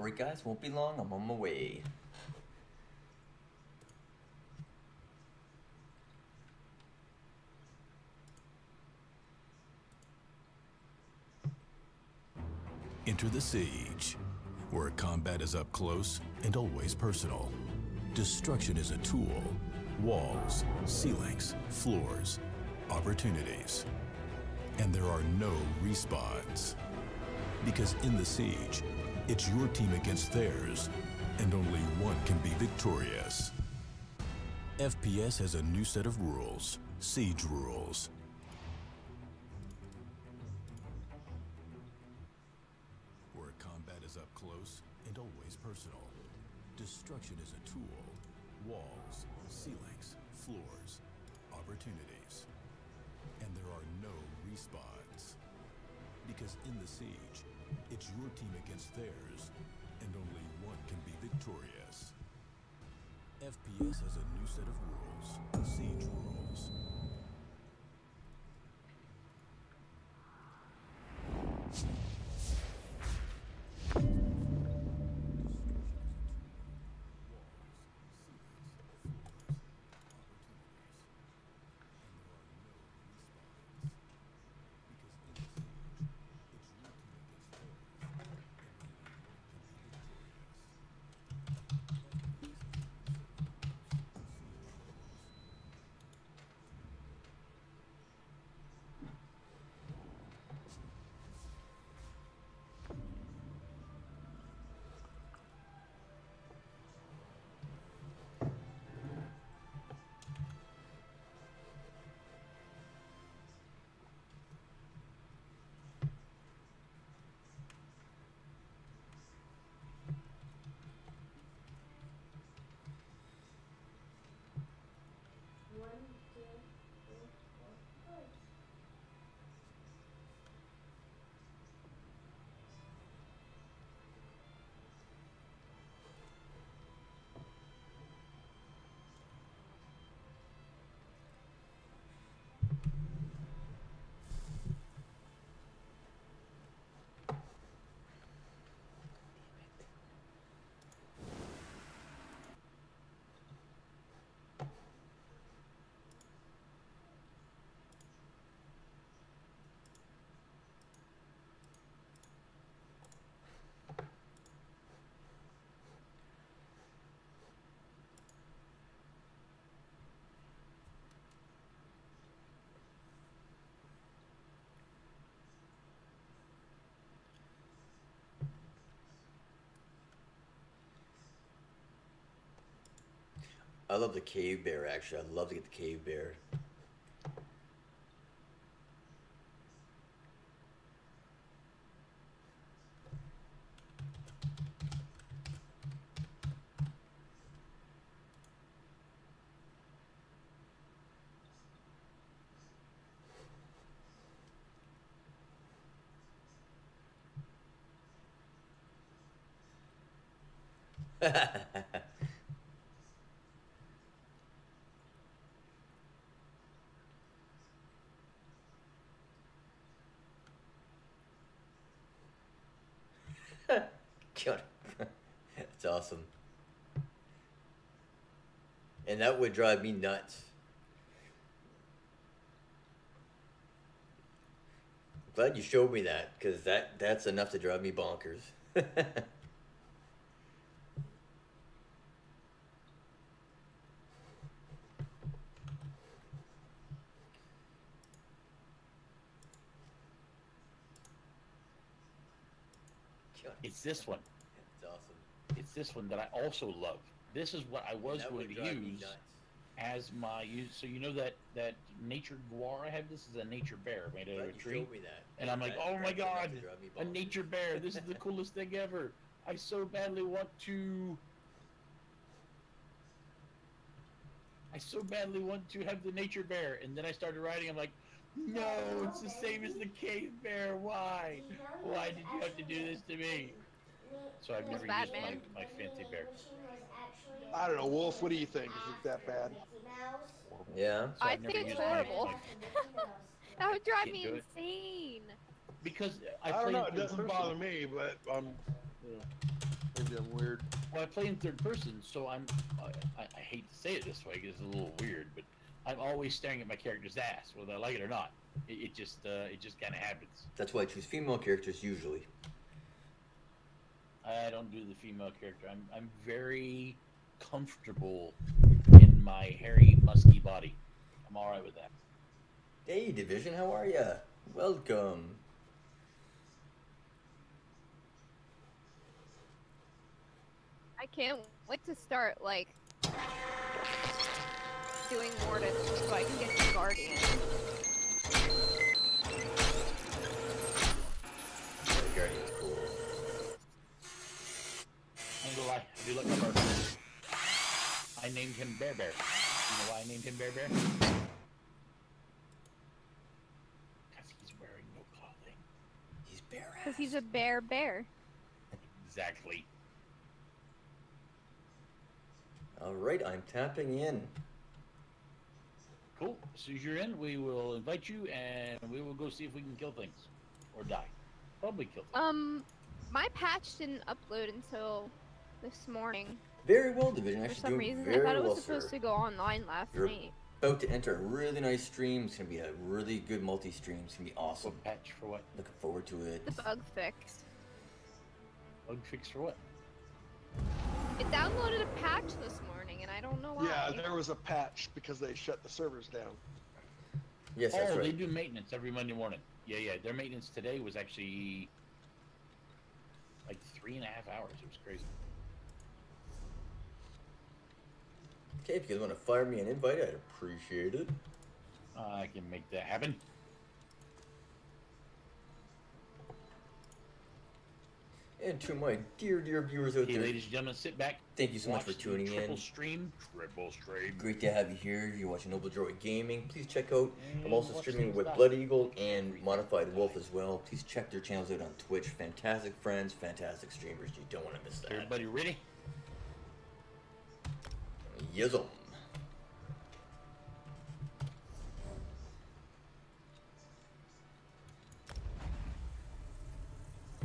Alright guys, won't be long, I'm on my way. Enter the siege, where combat is up close and always personal. Destruction is a tool. Walls, ceilings, floors, opportunities. And there are no respawns. Because in the siege, it's your team against theirs, and only one can be victorious. FPS has a new set of rules, Siege rules. Where combat is up close and always personal. Destruction is a tool. Walls, ceilings, floors, opportunities. And there are no respawns. Because in the siege, it's your team against theirs, and only one can be victorious. FPS has a new set of rules, Siege rules. I love the cave bear, actually. I'd love to get the cave bear. God. That's awesome. And that would drive me nuts. Glad you showed me that, because that's enough to drive me bonkers. It's this one. That's awesome. It's this one that I also love. This is what I was going to use as my so you know that nature guar I have. This is a nature bear made out of a tree. Me that. And I'm like, oh my god, a nature bear! This is the coolest thing ever. I so badly want to. I so badly want to have the nature bear, and then I started riding. I'm like, no, it's the same as the cave bear. Why? Why did you have to do this to me? So I've never used my fancy bear. I don't know, Wolf. What do you think? Is it that bad? Yeah. So I think it's horrible. That would drive me insane. Because I don't know. It doesn't bother me, but Maybe I'm weird. Well, I play in third person, so I hate to say it this way because it's a little weird, but I'm always staring at my character's ass, whether I like it or not. It just kind of happens. That's why I choose female characters usually. I don't do the female character. I'm very comfortable in my hairy, musky body. I'm all right with that. Hey, Division, how are ya? Welcome. I can't wait to start, like, doing Warden so I can get the Guardian. The Guardian's cool. I ain't gonna lie, I do like my bird. I named him Bear Bear. You know why I named him Bear Bear? Because he's wearing no clothing. He's bare ass. Because he's a bear. Exactly. Alright, I'm tapping in. Cool. As soon as you're in, we will invite you and we will go see if we can kill things. Or die. Probably kill things. My patch didn't upload until this morning. Very well, Division. For Actually some doing reason, very I thought it was well, supposed sir. to go online last You're night. about to enter a really nice stream. It's gonna be a really good multi-stream. It's gonna be awesome. What patch for what? Looking forward to it. The bug fix. Bug fix for what? It downloaded a patch this morning, and I don't know why. Yeah, there was a patch because they shut the servers down. Yes, that's Oh, right. they do maintenance every Monday morning. Yeah. Their maintenance today was actually like 3.5 hours. It was crazy. Okay, if you guys want to fire me an invite, I'd appreciate it. I can make that happen. And to my dear viewers out Okay, there, ladies and gentlemen, sit back. thank you so much for watch the tuning in. Triple stream. Great to have you here. You're watching Nobledroid Gaming. Please check out. I'm And also watch streaming things with live. Blood Eagle and Modified Wolf as well. Please check their channels out on Twitch. Fantastic friends, fantastic streamers. You don't want to miss that. Everybody ready? Yizzle.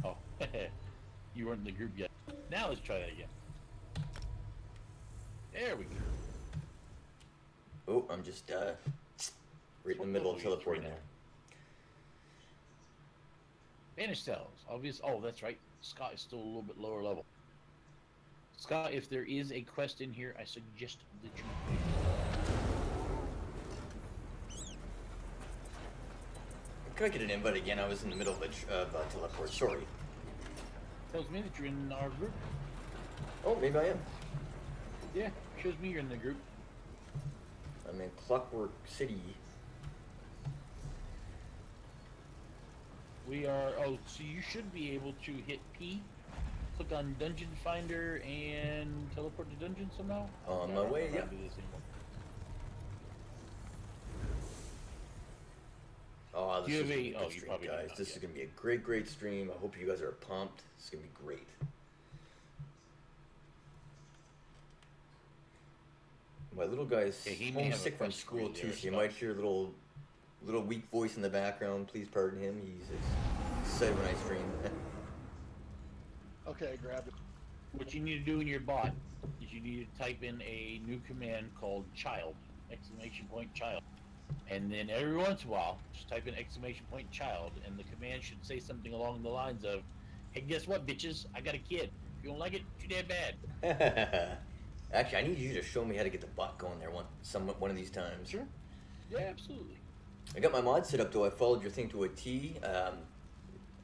Oh, you weren't in the group yet. Now let's try that again. There we go. Oh, I'm just right in the middle of teleporting now. there. Vanish cells. Obvious. Oh, that's right. Scott is still a little bit lower level. Scott, if there is a quest in here, I suggest that you. Can I get an invite again? I was in the middle of a teleport. Sorry. Tells me that you're in our group. Oh, maybe I am. Yeah, shows me you're in the group. I'm in Clockwork City. We are. Oh, so you should be able to hit P, click on Dungeon Finder, and teleport to dungeon somehow. On I my don't way, remember yeah. how to do this anymore. Oh, this Do you is have gonna a- be a oh, good you stream, probably do guys. not This yet. is gonna be a great stream. I hope you guys are pumped. It's gonna be great. My little guy's Okay, he may have a homesick from quest for school you too, there, so you Scott. might hear a little weak voice in the background. Please pardon him. He's excited when I stream. Okay, grab it. What you need to do in your bot is you need to type in a new command called child, !child. And then every once in a while, just type in !child, and the command should say something along the lines of, hey, guess what, bitches? I got a kid. If you don't like it, too damn bad. Actually, I need you to show me how to get the bot going there one of these times. Sure. Yeah, absolutely. I got my mod set up though. I followed your thing to a T.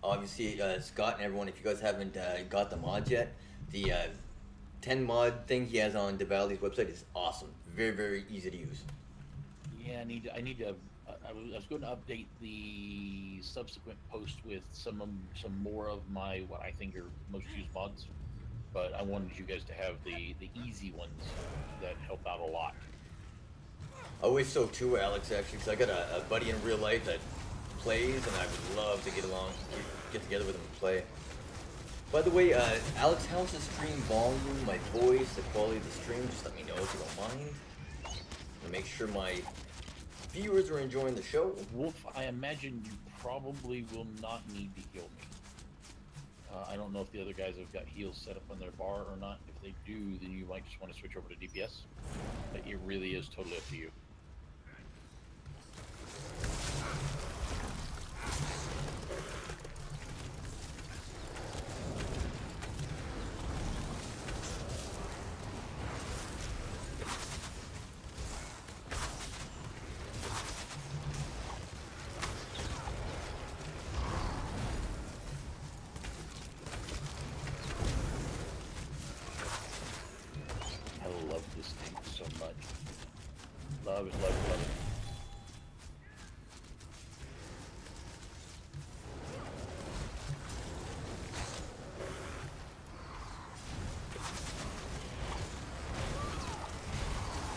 Obviously, Scott and everyone, if you guys haven't got the mods yet, the 10 mod thing he has on Diwali's website is awesome. Very easy to use. Yeah, I need to. I was going to update the subsequent post with some more of my what I think are most used mods, but I wanted you guys to have the easy ones that help out a lot. I wish so too, Alex. Actually, because I got a buddy in real life that plays, and I would love to get together with him and play. By the way, Alex, how's the stream volume, my voice, the quality of the stream? Just let me know if you don't mind. And make sure my viewers are enjoying the show. Wolf, I imagine you probably will not need to heal me. I don't know if the other guys have got heals set up on their bar or not. If they do, then you might just want to switch over to DPS. But it really is totally up to you. Love it, love it, love it.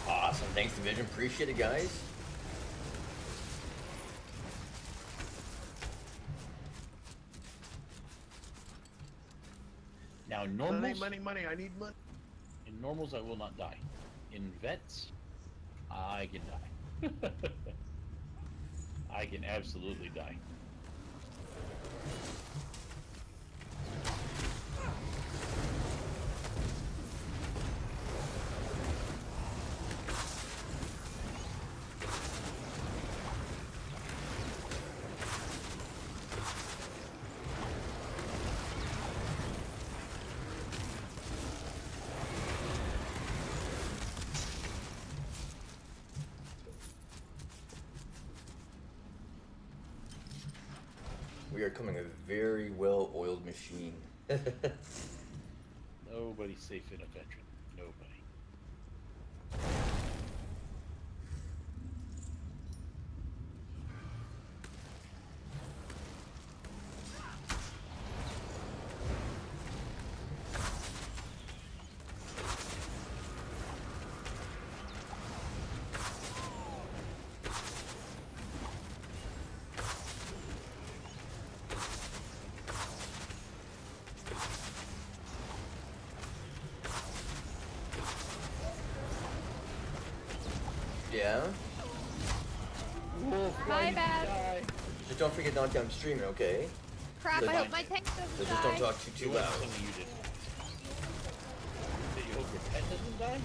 Awesome, thanks Division, appreciate it guys. Now in normals, money, I need money. in normals I will not die. In vets, I can die. I can absolutely die. We are becoming a very well-oiled machine. Nobody's safe in a veteran. Nobody. Yeah? My bad. Just don't forget not to I'm streaming, okay? Crap, Just I don't- hope my tank doesn't Just die. don't talk too loud. Something you did. That you hope your pet doesn't die?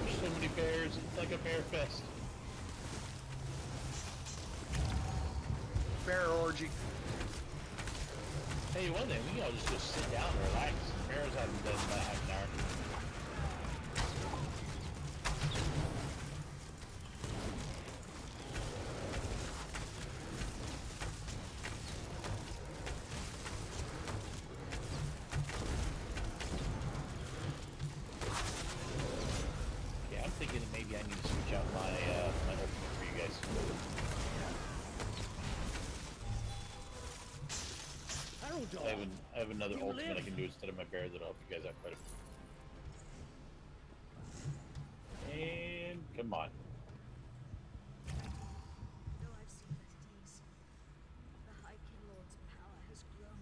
There's so many bears, it's like a bear fest. Bear orgy. Hey, one day we can all just go sit down and relax. Bears haven't done about half an hour. Okay, I'm thinking that maybe I need to switch out my my ultimate for you guys. I have another ultimate I can do instead of my bear that'll help you guys out quite a bit. And come on. Though I've seen better days, the High King Lord's power has grown.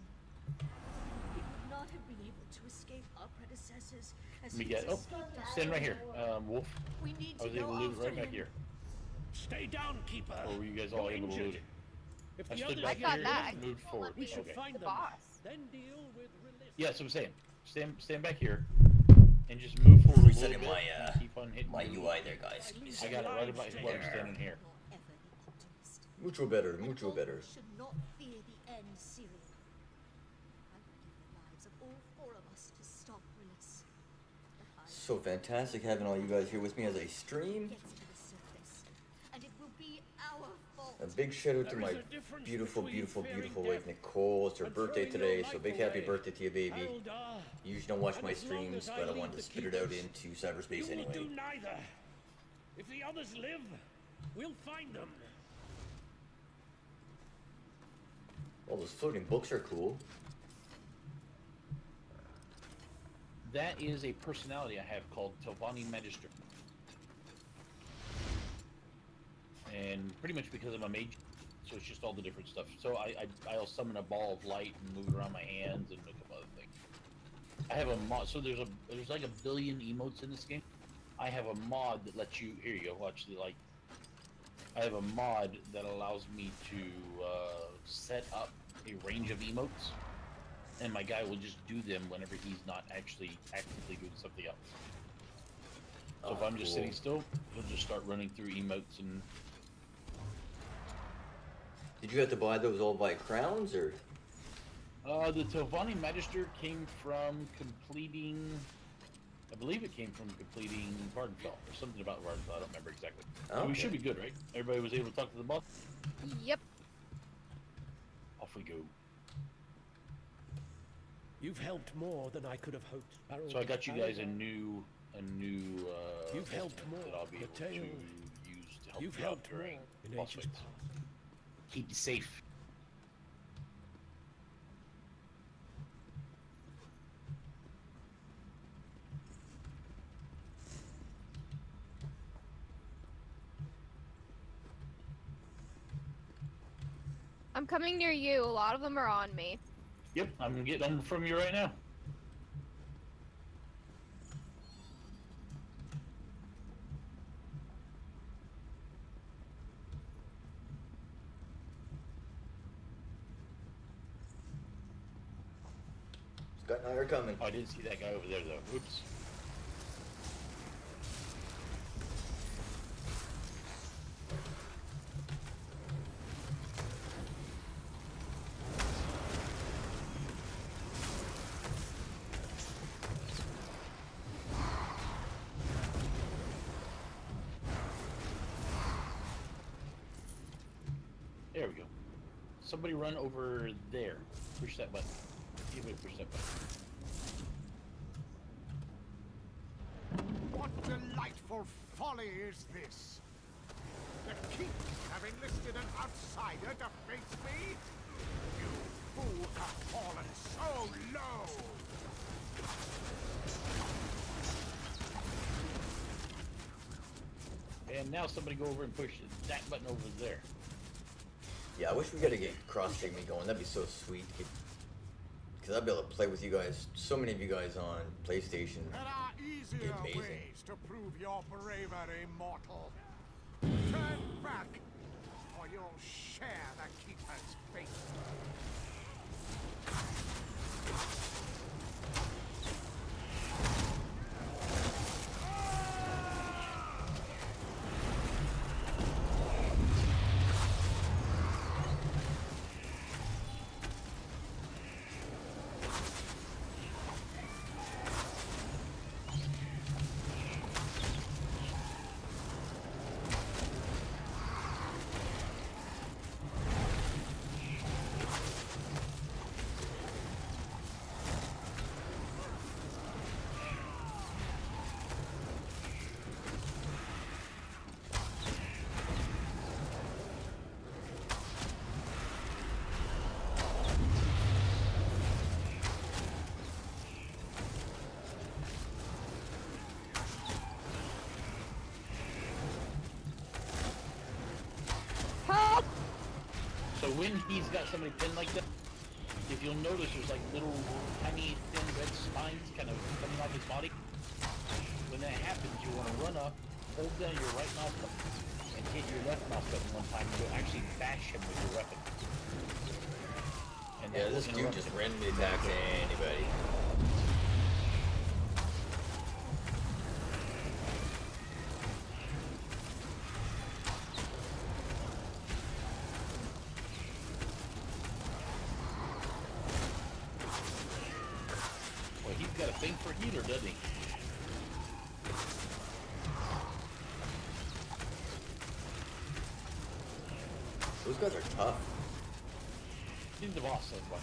He would not have been able to escape our predecessors as Let me he get. has Oh, escaped us. stand right here, Wolf. We need I to was able go to loot after right back him. here. Stay down, Keeper. Or were you guys all able to loot it? If I the stood others back I thought here that- and moved forward. we should Okay. find The them. boss. Then deal with relief. Yeah, so I'm saying, stand back here, and just move forward a little Resetting bit. my, And keep on hitting My your- UI there, guys. I got it right about where I'm standing here. Nor ever the optimist. Mucho better, And mucho all better. should not fear the end, Syria. I would give the lives of all four of us to stop Willis. The High So fantastic having all you guys here with me as I stream. gets to the surface, and it will be our fault. A big shout out to my beautiful, beautiful, beautiful wife Nicole. It's her birthday today, so big happy birthday to you, baby. You usually don't watch my streams, but I wanted to spit it out into cyberspace You will do anyway. neither. If the others live, we'll find them. All those floating books are cool. That is a personality I have called Telvanni Magister. And pretty much because I'm a mage, so it's just all the different stuff. So I'll summon a ball of light and move it around my hands and a couple other things. I have a mod, so there's like a billion emotes in this game. I have a mod that lets you, here you go, watch the light. I have a mod that allows me to set up a range of emotes, and my guy will just do them whenever he's not actually actively doing something else. So if I'm just sitting still, he'll just start running through emotes. And did you have to buy those all by crowns, or? The Tovani Magister came from completing, I believe it came from completing Vardenfell, or something about Vardenfell, I don't remember exactly. Okay. So we should be good, right? Everybody was able to talk to the boss? Yep. Off we go. You've helped more than I could have hoped. So I got you guys a new You've helped estimate more. that I'll be The able to tale. use to help You've you out helped during more in boss ancient fights. past. Keep you safe. I'm coming near you. A lot of them are on me. Yep, I'm getting them from you right now. Scott and I are coming. Oh, I didn't see that guy over there though. Oops. There we go. Somebody run over there. Push that button. Give me push that button. What delightful folly is this? The keep have enlisted an outsider to face me? You fools have fallen so low! And now somebody go over and push that button over there. Yeah, I wish we could get cross-stream me going. That'd be so sweet. Because I'd be able to play with you guys, so many of you guys on PlayStation. There are easier amazing. ways to prove your bravery, mortal. Turn back, or you'll share the Keeper's fate. Help! So when he's got somebody pinned like that, if you'll notice there's like little tiny thin red spines kind of coming off his body. When that happens, you want to run up, hold down your right mouse button, and hit your left mouse button one time, and you'll actually bash him with your weapon. And Yeah, that will this dude interrupt just him. randomly attacks anybody. Well, he's got a thing for healer, doesn't he? Those guys are tough. He's the boss, that's why.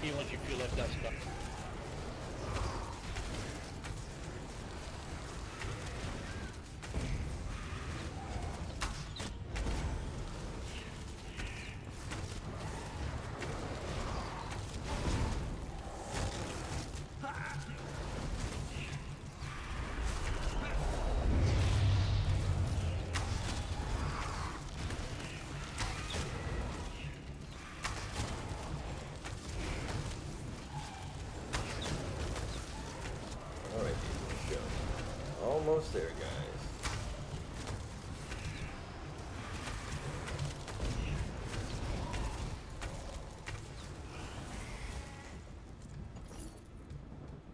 He wants you to feel left out, Scott. almost there, guys.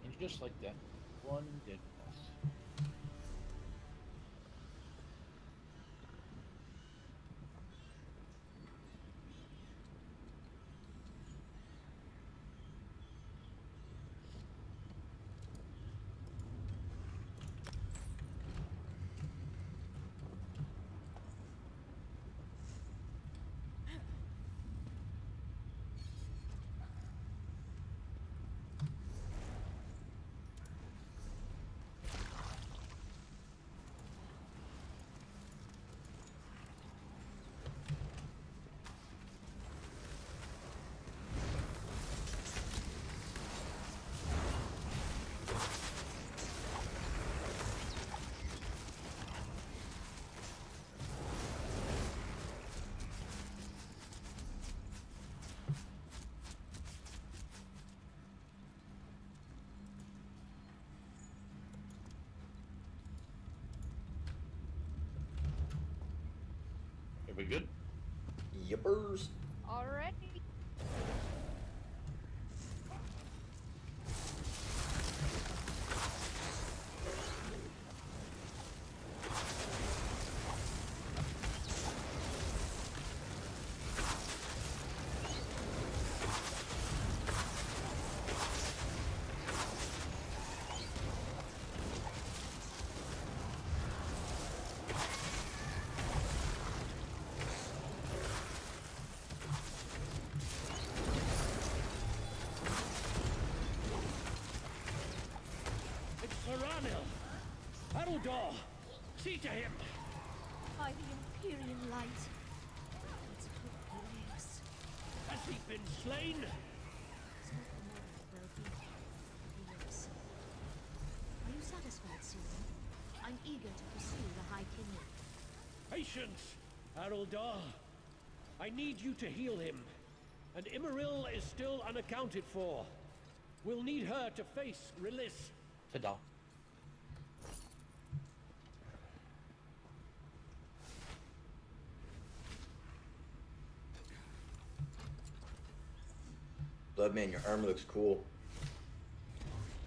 And just like that, one dead boss. Are we good? Yippers. Already. Mordhau! See to him! By the Imperial light. It's glorious. Has he been slain? It's not the matter of well-being. He lives. Are you satisfied, Susan? I'm eager to pursue the High Kingdom. Patience, Haraldar. I need you to heal him. And Immeril is still unaccounted for. We'll need her to face Rilis. Ta-da. Bloodman, your armor looks cool.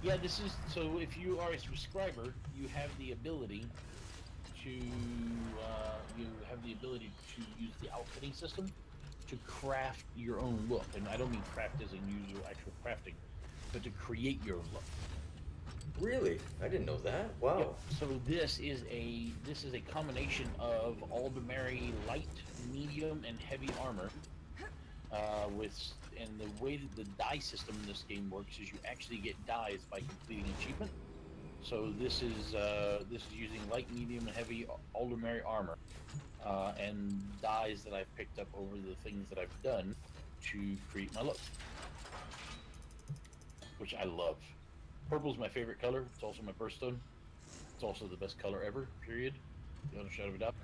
Yeah, this is, so if you are a subscriber, you have the ability to, use the outfitting system to craft your own look. And I don't mean craft as in use your actual crafting, but to create your own look. Really? I didn't know that. Wow. Yep. So this is a combination of Aldermary light, medium, and heavy armor. And the way that the die system in this game works is you actually get dies by completing achievement. So this is using light, medium, and heavy Aldermary armor, and dies that I've picked up over the things that I've done to create my look, which I love. Purple's my favorite color. It's also my birthstone. It's also the best color ever, period. Without a shadow of a doubt.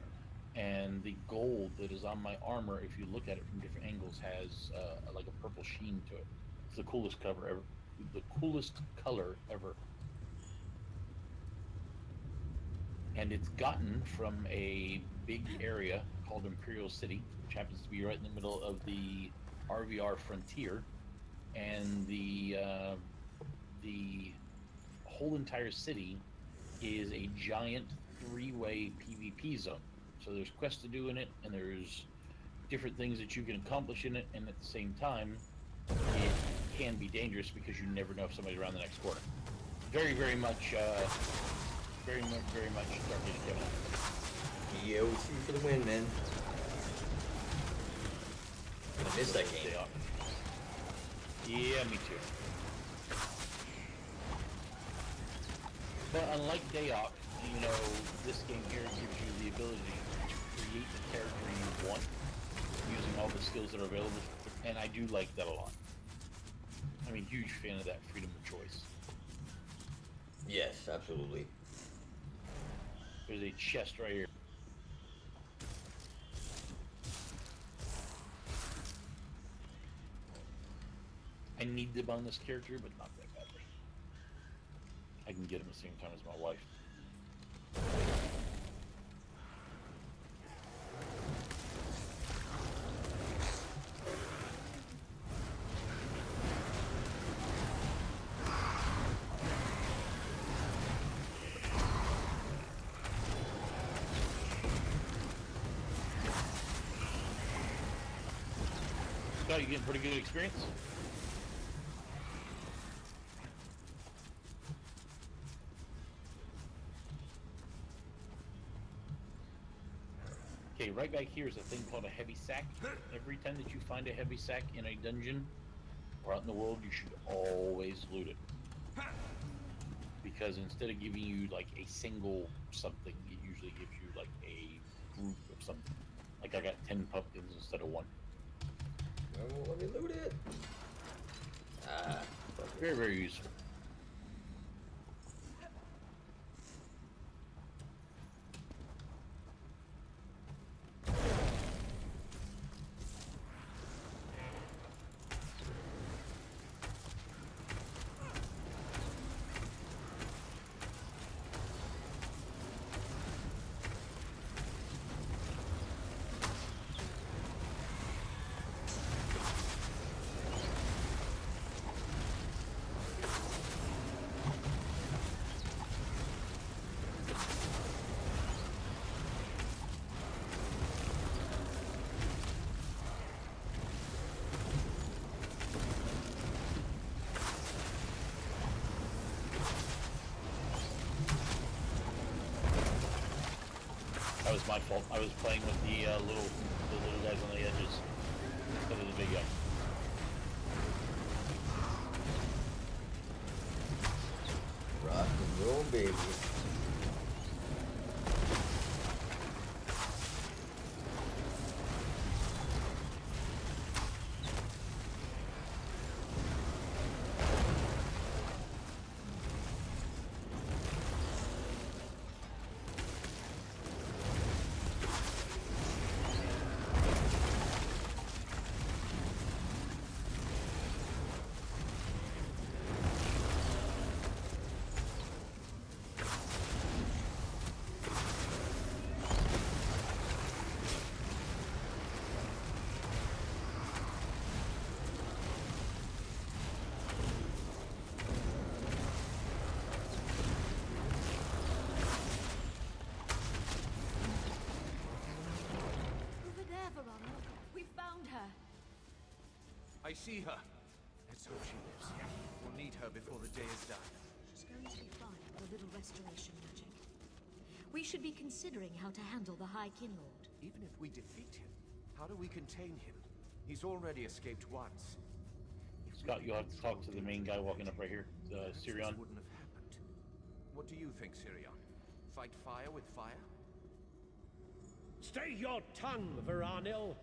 And the gold that is on my armor, if you look at it from different angles, has like a purple sheen to it. It's the coolest cover ever. The coolest color ever. And it's gotten from a big area called Imperial City, which happens to be right in the middle of the RVR frontier. And the whole entire city is a giant three-way PvP zone. So there's quests to do in it, and there's different things that you can accomplish in it, and at the same time, it can be dangerous because you never know if somebody's around the next corner. Very, very much Dark Age Gemini. Yo, see you for the win, man. I missed that game. Yeah, me too. But unlike Dayok, you know, this game here gives you the ability to create the character you want using all the skills that are available, and I do like that a lot. I'm a huge fan of that freedom of choice. Yes, absolutely. There's a chest right here. I need them on this character, but not that badly. I can get him at the same time as my wife. Scott, you getting pretty good experience? Okay, right back here is a thing called a heavy sack. Every time that you find a heavy sack in a dungeon or out in the world, you should always loot it. Because instead of giving you like a single something, it usually gives you like a group of something. Like I got 10 pumpkins instead of 1. Oh, let me loot it. Ah, Very, very useful. That was my fault. I was playing with the little guys on the edges instead of the big guy. rock and roll, baby. I see her. Let's hope she lives. We'll need her before the day is done. She's going to be fine with a little restoration magic. We should be considering how to handle the High Kinlord. Even if we defeat him, how do we contain him? He's already escaped once. Scott, you'll have to talk to the main guy walking up right here, Sirion. Wouldn't have happened. What do you think, Sirion? Fight fire with fire? Stay your tongue, Veranil.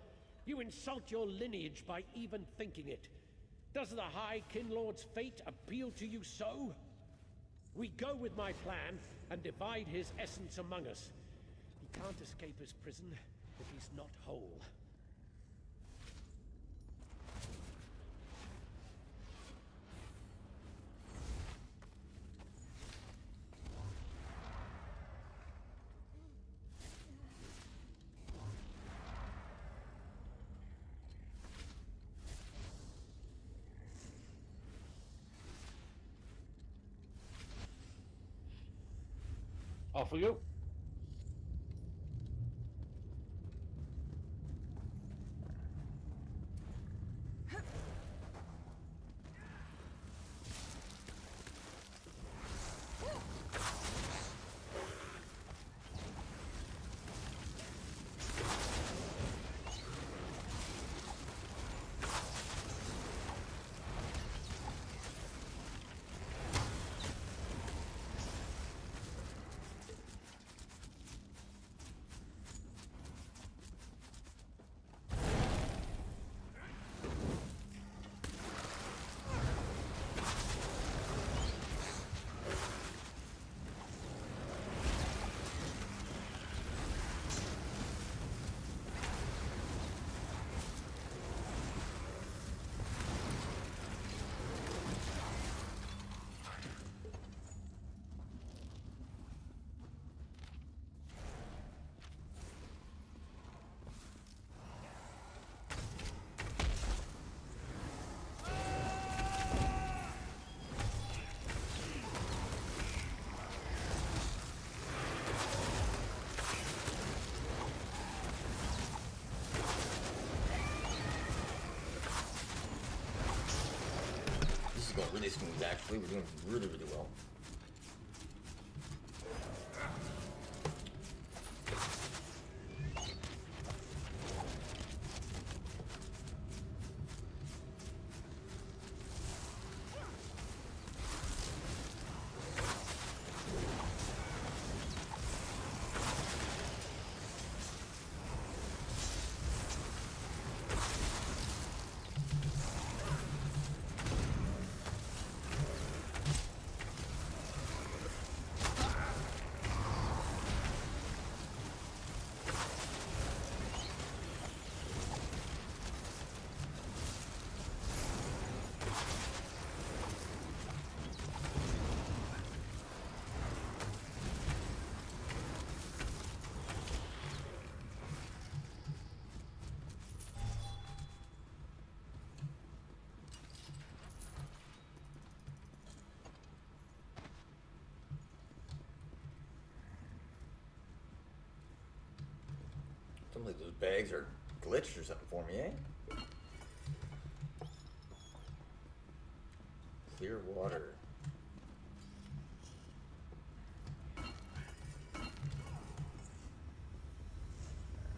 You insult your lineage by even thinking it. Does the High Kinlord's fate appeal to you so? We go with my plan and divide his essence among us. He can't escape his prison if he's not whole. Off we go. really smooth, actually. We're doing really, really well. Something like those bags are glitched or something for me, eh? Clear water.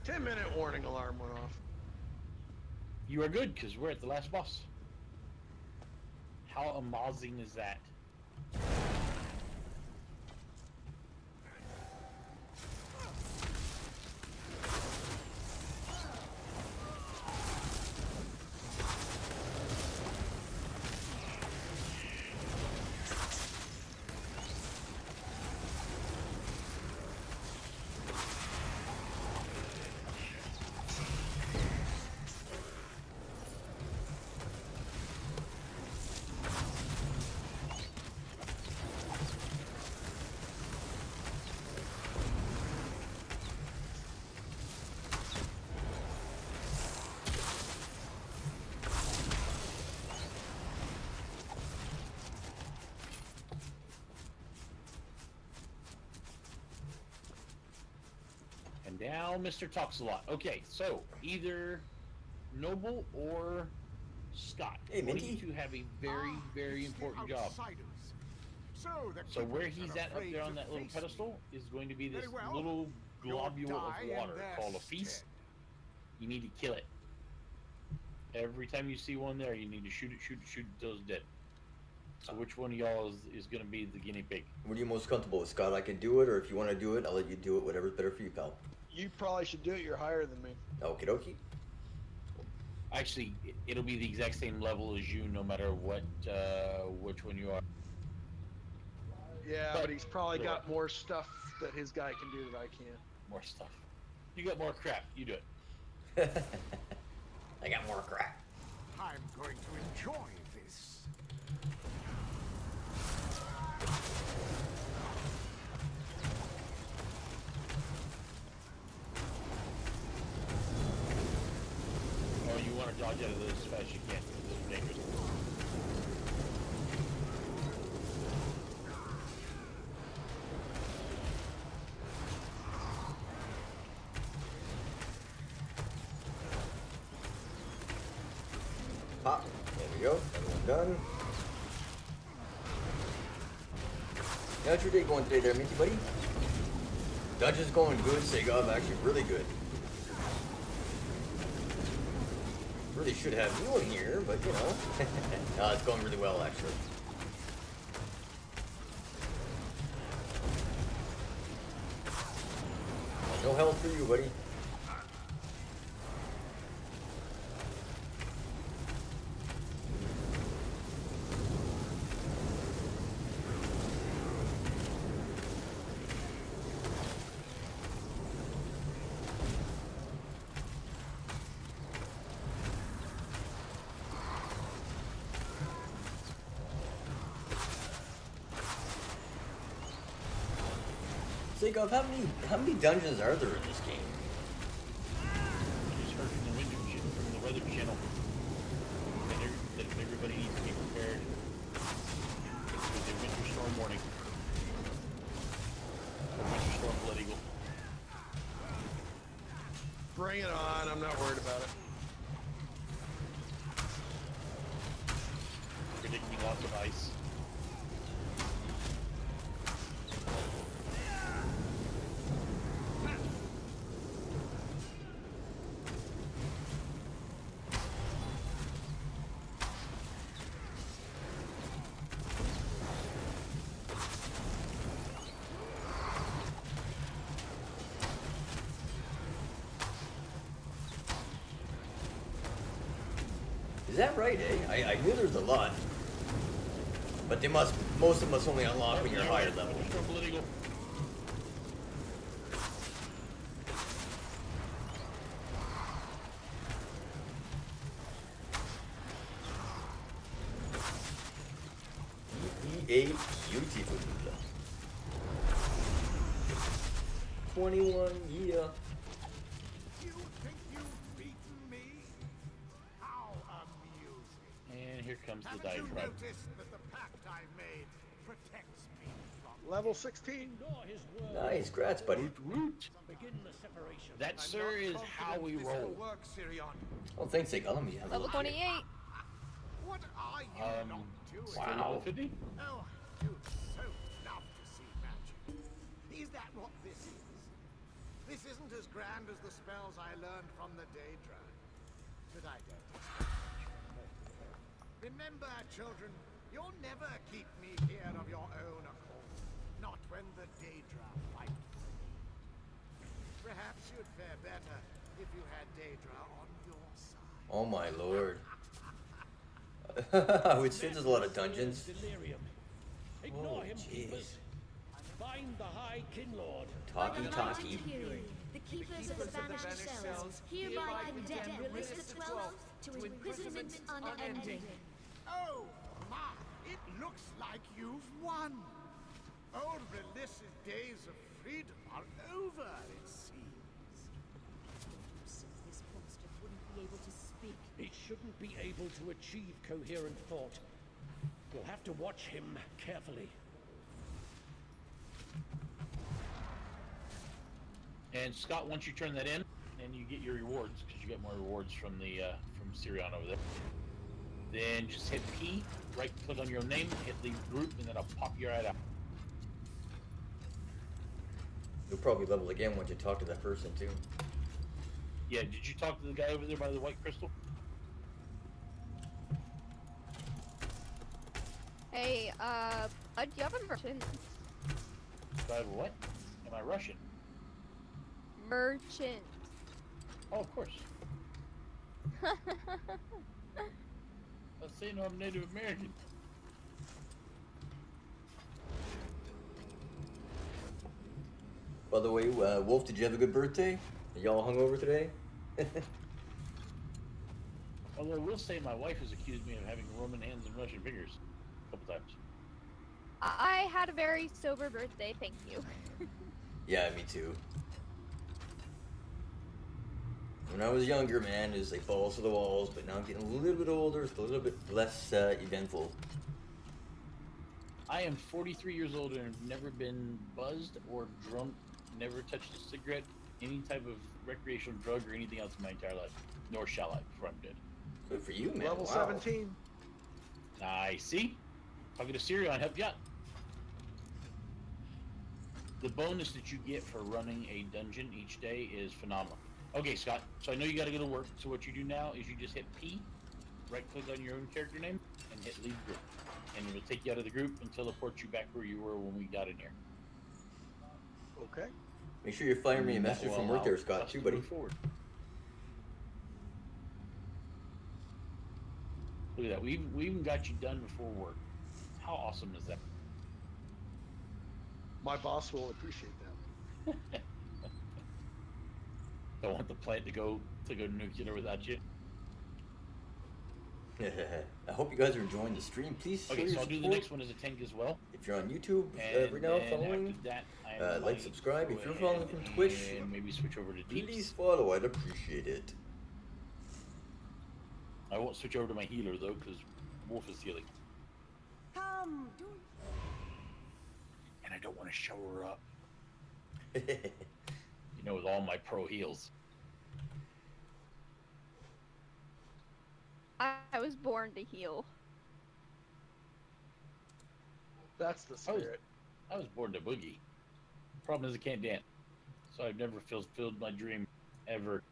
Ten-minute warning alarm went off. You are good, because we're at the last boss. How amazing is that? Now, Mr. Talks a lot. Okay, so either Noble or Scott. Hey, Minty. You have a very, very important job. So where he's at up there on that little pedestal is going to be this little globule of water called a feast. You need to kill it. Every time you see one there, you need to shoot it till it's dead. So which one of y'all is going to be the guinea pig? What are you most comfortable with, Scott? I can do it, or if you want to do it, I'll let you do it. Whatever's better for you, pal. You probably should do it. You're higher than me. Okie dokie. Actually, it'll be the exact same level as you, no matter what, which one you are. Yeah, but he's probably got more stuff that his guy can do that I can't. More stuff. You got more crap. You do it. I got more crap. I'm going to enjoy this. Oh, you want to dodge out of this as fast as you can. This is dangerous. Pop. There we go. Everyone done. How's your day going today there, Minty buddy? Dodge is going good, Segov, actually really good. Really should have you in here, but you know. No, it's going really well actually. No health for you, buddy. Segov, how many dungeons are there in this game? Just heard from the from the Weather Channel that everybody needs to be prepared for the winter storm warning. The winter storm Blood Eagle. Bring it on. I'm not worried about it. Predicting lots of ice. that right, eh? I knew there was a lot. But they most of them must only unlock when you're higher level. A beautiful 21, yeah. You think you've beaten me? How amusing. And here comes the Haven't you diatribe. noticed that the pact I made protects me from Level 16. Ignore his word. Nice, grats, buddy. Begin the separation. That, sir, is how we roll. Work, Sirion. Oh, thanks, they got me. Level 28. What are you not doing? Level 50? Oh, you'd so love to see magic. Is that what this is? This isn't as grand as the spells I learned from the Daedra. Should I dare to say? Remember, children, you'll never keep me here of your own accord. Not when the Daedra fight for me. Perhaps you'd fare better if you had Daedra on your side. Oh my lord. Which says there's a lot of dungeons. Delirium. Ignore Oh, him, jeez. keepers. Find the High Kinlord. Talkie. The keepers of the banished cells hereby condemn Mr. 12 to imprisonment unending. Oh, my, it looks like you've won. Old Melissa's days of freedom are over, it seems. Said this monster wouldn't be able to speak. He shouldn't be able to achieve coherent thought. You'll have to watch him carefully. And Scott, once you turn that in, then you get your rewards, because you get more rewards from the from Sirion over there. Then just hit P, right click on your name, hit leave group, and then I'll pop you right out. You'll probably level again once you talk to that person too. Yeah, did you talk to the guy over there by the white crystal? Hey, do you have a merchant? By what? Am I Russian? Merchant. Oh, of course. I was saying I'm Native American. By the way, Wolf, did you have a good birthday? Are y'all hungover today? Although I will say my wife has accused me of having Roman hands and Russian fingers a couple times. I had a very sober birthday, thank you. Yeah, me too. When I was younger, man, it was like balls to the walls, but now I'm getting a little bit older, it's a little bit less eventful. I am 43 years old and have never been buzzed or drunk, never touched a cigarette, any type of recreational drug or anything else in my entire life. Nor shall I before I'm dead. Good for you, man. Level Wow. 17. Nice. See? Talking to Sirion, help you out. The bonus that you get for running a dungeon each day is phenomenal. Okay, Scott, so I know you gotta go to work, so what you do now is you just hit P, right click on your own character name, and hit leave group. And it'll take you out of the group and teleport you back where you were when we got in here. Okay. Make sure you're firing me a That message will from work allow there, Scott, us too, to buddy. move forward. Look at that, we even got you done before work. How awesome is that? My boss will appreciate that. Don't want the plant to go nuclear without you. I hope you guys are enjoying the stream. Please show Okay, your so I'll do the support. next one as a tank as well. If you're on YouTube And right now then following, after that, I like, might subscribe. go If you're ahead following from Twitch, and maybe switch over to Deeps. please follow. I'd appreciate it. I won't switch over to my healer though, because Wolf is healing, Come, do and I don't want to show her up. You know, with all my pro heals. I was born to heal. That's the spirit. I was born to boogie. Problem is I can't dance, so I've never fulfilled my dream ever.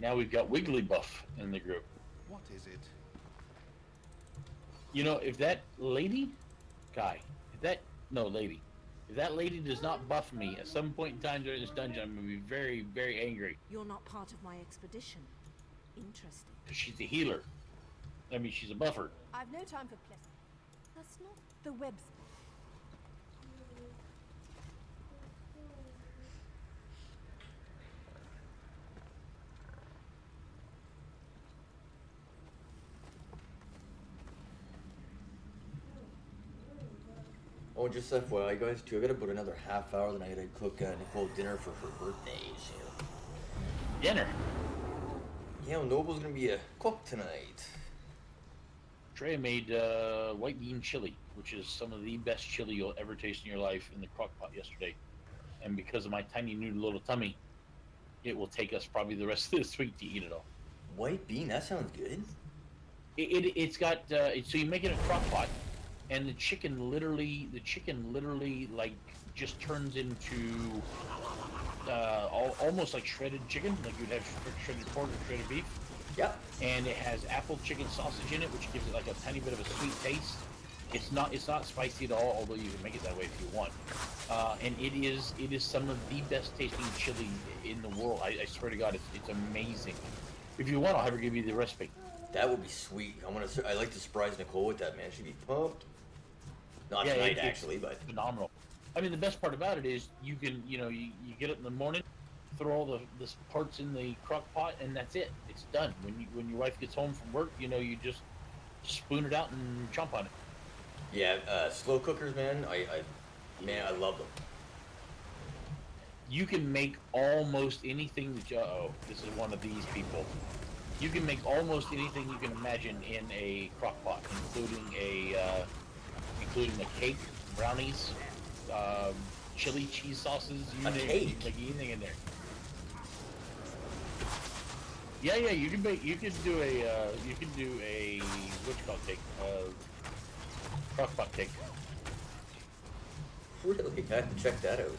Now we've got Wigglybuff in the group. What is it? You know, if that lady, guy, if that, no, lady, If that lady does not buff me at some point in time during this dungeon, I'm gonna be very, very angry. You're not part of my expedition. Interesting. She's a healer. I mean, she's a buffer. I've no time for pleasant. That's not the webs. Oh, just FYI, guys, too, I got about another half hour, then I gotta cook Nicole dinner for her birthday, so... Dinner? Yeah, well, Noble's gonna be a cook tonight. Strea made white bean chili, which is some of the best chili you'll ever taste in your life, in the crock pot yesterday. And because of my tiny noodle little tummy, it will take us probably the rest of this week to eat it all. White bean? That sounds good. It's got, so you make it in a crock pot, and the chicken literally, like, just turns into almost like shredded chicken, like you'd have shredded pork or shredded beef. Yep. And it has apple chicken sausage in it, which gives it like a tiny bit of a sweet taste. It's not spicy at all, although you can make it that way if you want. And it is some of the best tasting chili in the world. I swear to God, it's amazing. If you want, I'll have her give you the recipe. That would be sweet. I like to surprise Nicole with that, man. She'd be pumped. Not Yeah, tonight, actually, but phenomenal. I mean, the best part about it is you can, you get it in the morning, throw all the parts in the crock pot, and that's it. It's done. When your wife gets home from work, you just spoon it out and chomp on it. Yeah, slow cookers, man. I love them. You can make almost anything that this is one of these people. You can make almost anything you can imagine in a crock pot, including a cake, brownies, chili cheese sauces. A cake? Like anything in there. Yeah, you can do a what you call cake, crock pot cake. Really? I have to check that out.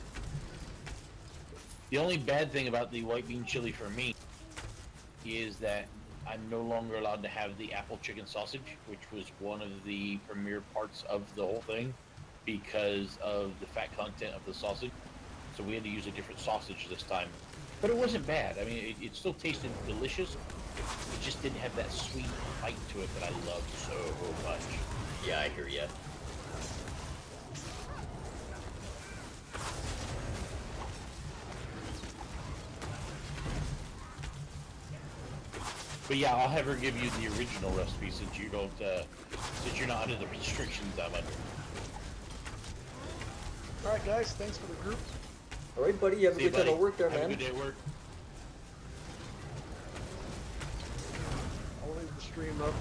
The only bad thing about the white bean chili for me is that I'm no longer allowed to have the apple chicken sausage, which was one of the premier parts of the whole thing because of the fat content of the sausage. So we had to use a different sausage this time. But it wasn't bad. I mean, it still tasted delicious. It just didn't have that sweet bite to it that I love so much. Yeah, I hear ya. But yeah, I'll have her give you the original recipe since you don't, since you're not under the restrictions I'm under. All right, guys. Thanks for the group. All right, buddy. You have a good time at work there, man. Have a good day at work. I'll leave the stream up.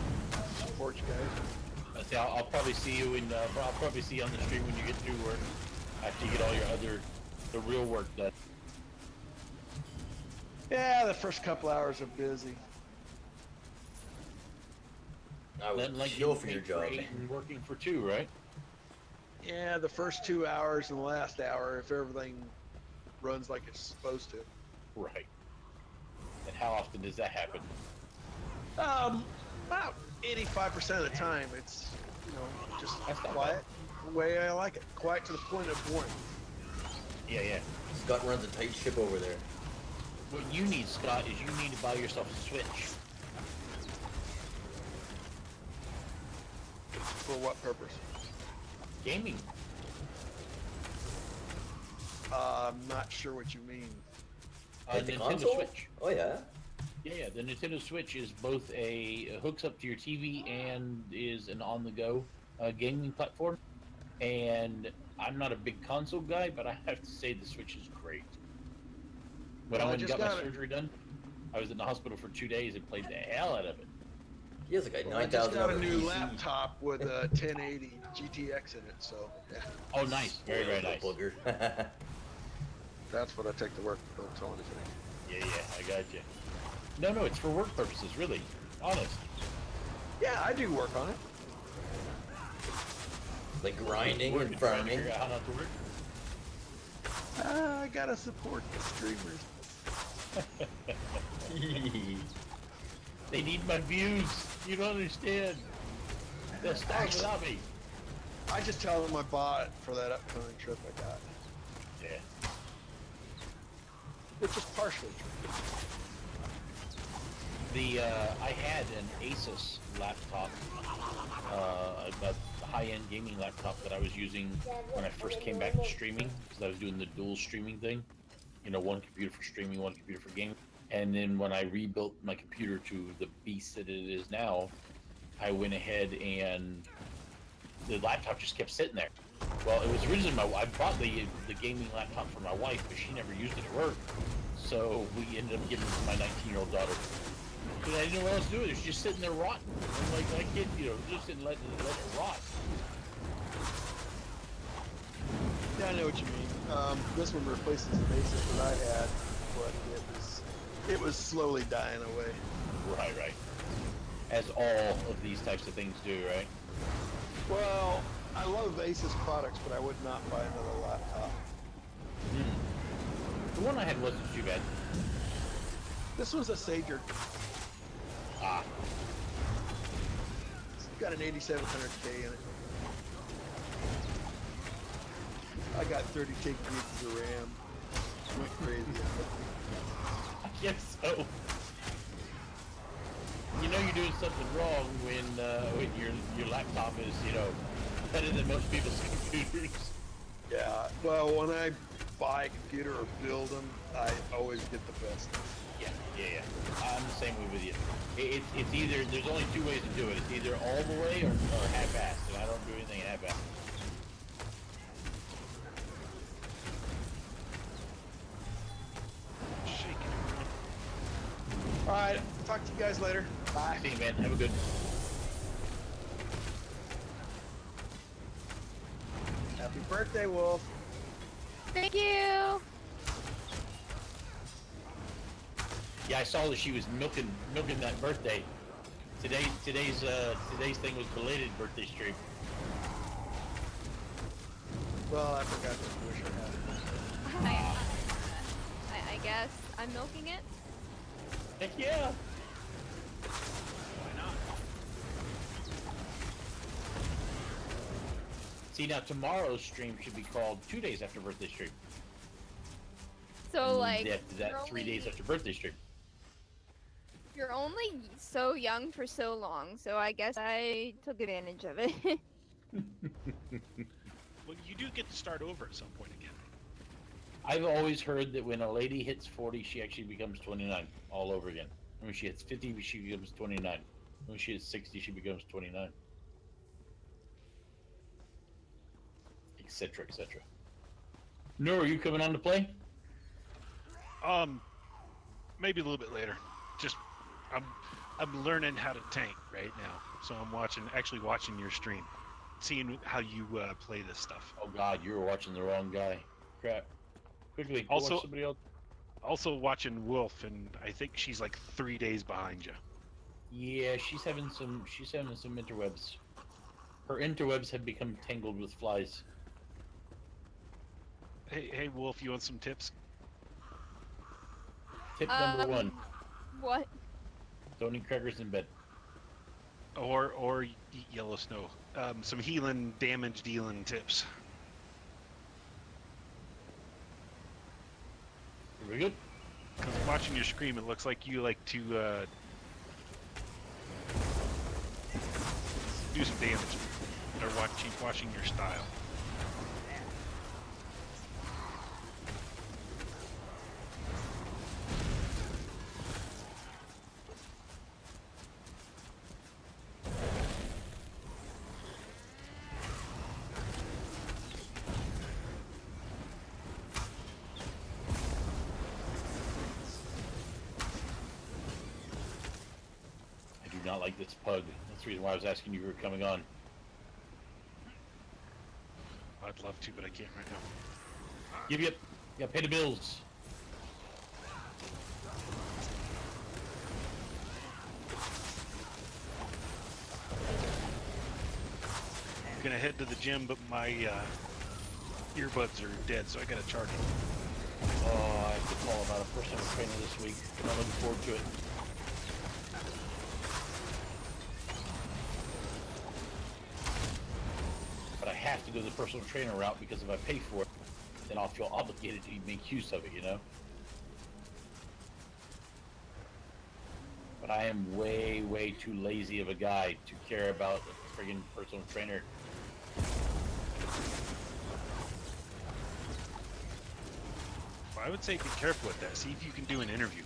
Support you guys. I'll probably see you on the stream when you get through work after you get all your the real work done. Yeah, the first couple hours are busy. I would Like kill for your job, man. and working for 2, right? Yeah, the first 2 hours and the last hour, if everything runs like it's supposed to. Right. And how often does that happen? About 85% of the time, it's just That's not quiet. The way I like it, quiet to the point of boring. Yeah. Scott runs a tight ship over there. What you need, Scott, is you need to buy yourself a Switch. For what purpose? Gaming. I'm not sure what you mean. Like the Nintendo console? Switch. Oh yeah. Yeah, the Nintendo Switch is both hooks up to your TV and is an on-the-go gaming platform. And I'm not a big console guy, but I have to say the Switch is great. When I went and got my surgery done, I was in the hospital for 2 days and played the hell out of it. He has like a I just 9,000 got a new PC. laptop with a 1080 GTX in it, so yeah. Oh, nice. Very, very nice. Booger. That's what I take to work. Don't tell anything. Yeah, I got you. No, it's for work purposes, really. Honest. Yeah, I do work on it. Like grinding Work and and trying to farming. figure out how not to work. I gotta support the streamers. They need my views. You don't understand. They'll starve without me. I just tell them I bought for that upcoming trip I got. Yeah. Which is partially true. I had an Asus laptop, a high-end gaming laptop that I was using when I first came back to streaming, because I was doing the dual streaming thing. You know, one computer for streaming, one computer for gaming. And then when I rebuilt my computer to the beast that it is now, I went ahead and the laptop just kept sitting there. Well, it was originally I bought the gaming laptop for my wife, but she never used it at work. So we ended up giving it to my 19-year-old daughter. Because I didn't know what else to do with it. It was just sitting there rotting. I'm like, my kid, you know, just didn't let it rot. Yeah, I know what you mean. This one replaces the basic that I had, but it was slowly dying away. Right. As all of these types of things do, right? Well, I love Asus products, but I would not buy another laptop. The one I had wasn't too bad. This was a Sager. Ah. It's got an 8700K in it. I got 32 gigs of RAM. Went crazy on it. I guess so. You know you're doing something wrong when your laptop is, you know, better than most people's computers. Yeah. Well, when I buy a computer or build them, I always get the best. Yeah. I'm the same way with you. It's either, there's only two ways to do it. It's either all the way or half-assed, and I don't do anything half-assed. All right. Talk to you guys later. Bye. See you, man. Have a good. Happy birthday, Wolf. Thank you. Yeah, I saw that she was milking that birthday. Today's thing was belated birthday stream. Well, I forgot to wish her happy birthday. I guess I'm milking it. Heck yeah. Why not? See, now tomorrow's stream should be called 2 days after birthday stream. So like, that 3 days after birthday stream. You're only so young for so long, so I guess I took advantage of it. Well, you do get to start over at some point again. I've always heard that when a lady hits 40, she actually becomes 29 all over again. When she hits 50, she becomes 29. When she hits 60, she becomes 29. Etc. etc. No, are you coming on to play? Maybe a little bit later. Just I'm learning how to tank right now, so I'm actually watching your stream, seeing how you play this stuff. Oh God, you were watching the wrong guy. Crap. Quickly, go watch somebody else. Also watching Wolf, and I think she's like 3 days behind you. Yeah, she's having some interwebs. Her interwebs have become tangled with flies. Hey Wolf, you want some tips? Tip number 1. What? Don't eat crackers in bed. Or eat yellow snow. Some healing, damage dealing tips. Very good. Because watching your stream, it looks like you like to do some damage. Or watching your style. Not like this pug. That's the reason why I was asking you if you were coming on. I'd love to, but I can't right now. Yep. You gotta pay the bills. I'm gonna head to the gym, but my earbuds are dead, so I gotta charge them. Oh, I have to call about a personal trainer this week. I'm looking forward to it. go the personal trainer route because if I pay for it, then I'll feel obligated to make use of it, you know? But I am way, way too lazy of a guy to care about a friggin' personal trainer. Well, I would say be careful with that. See if you can do an interview.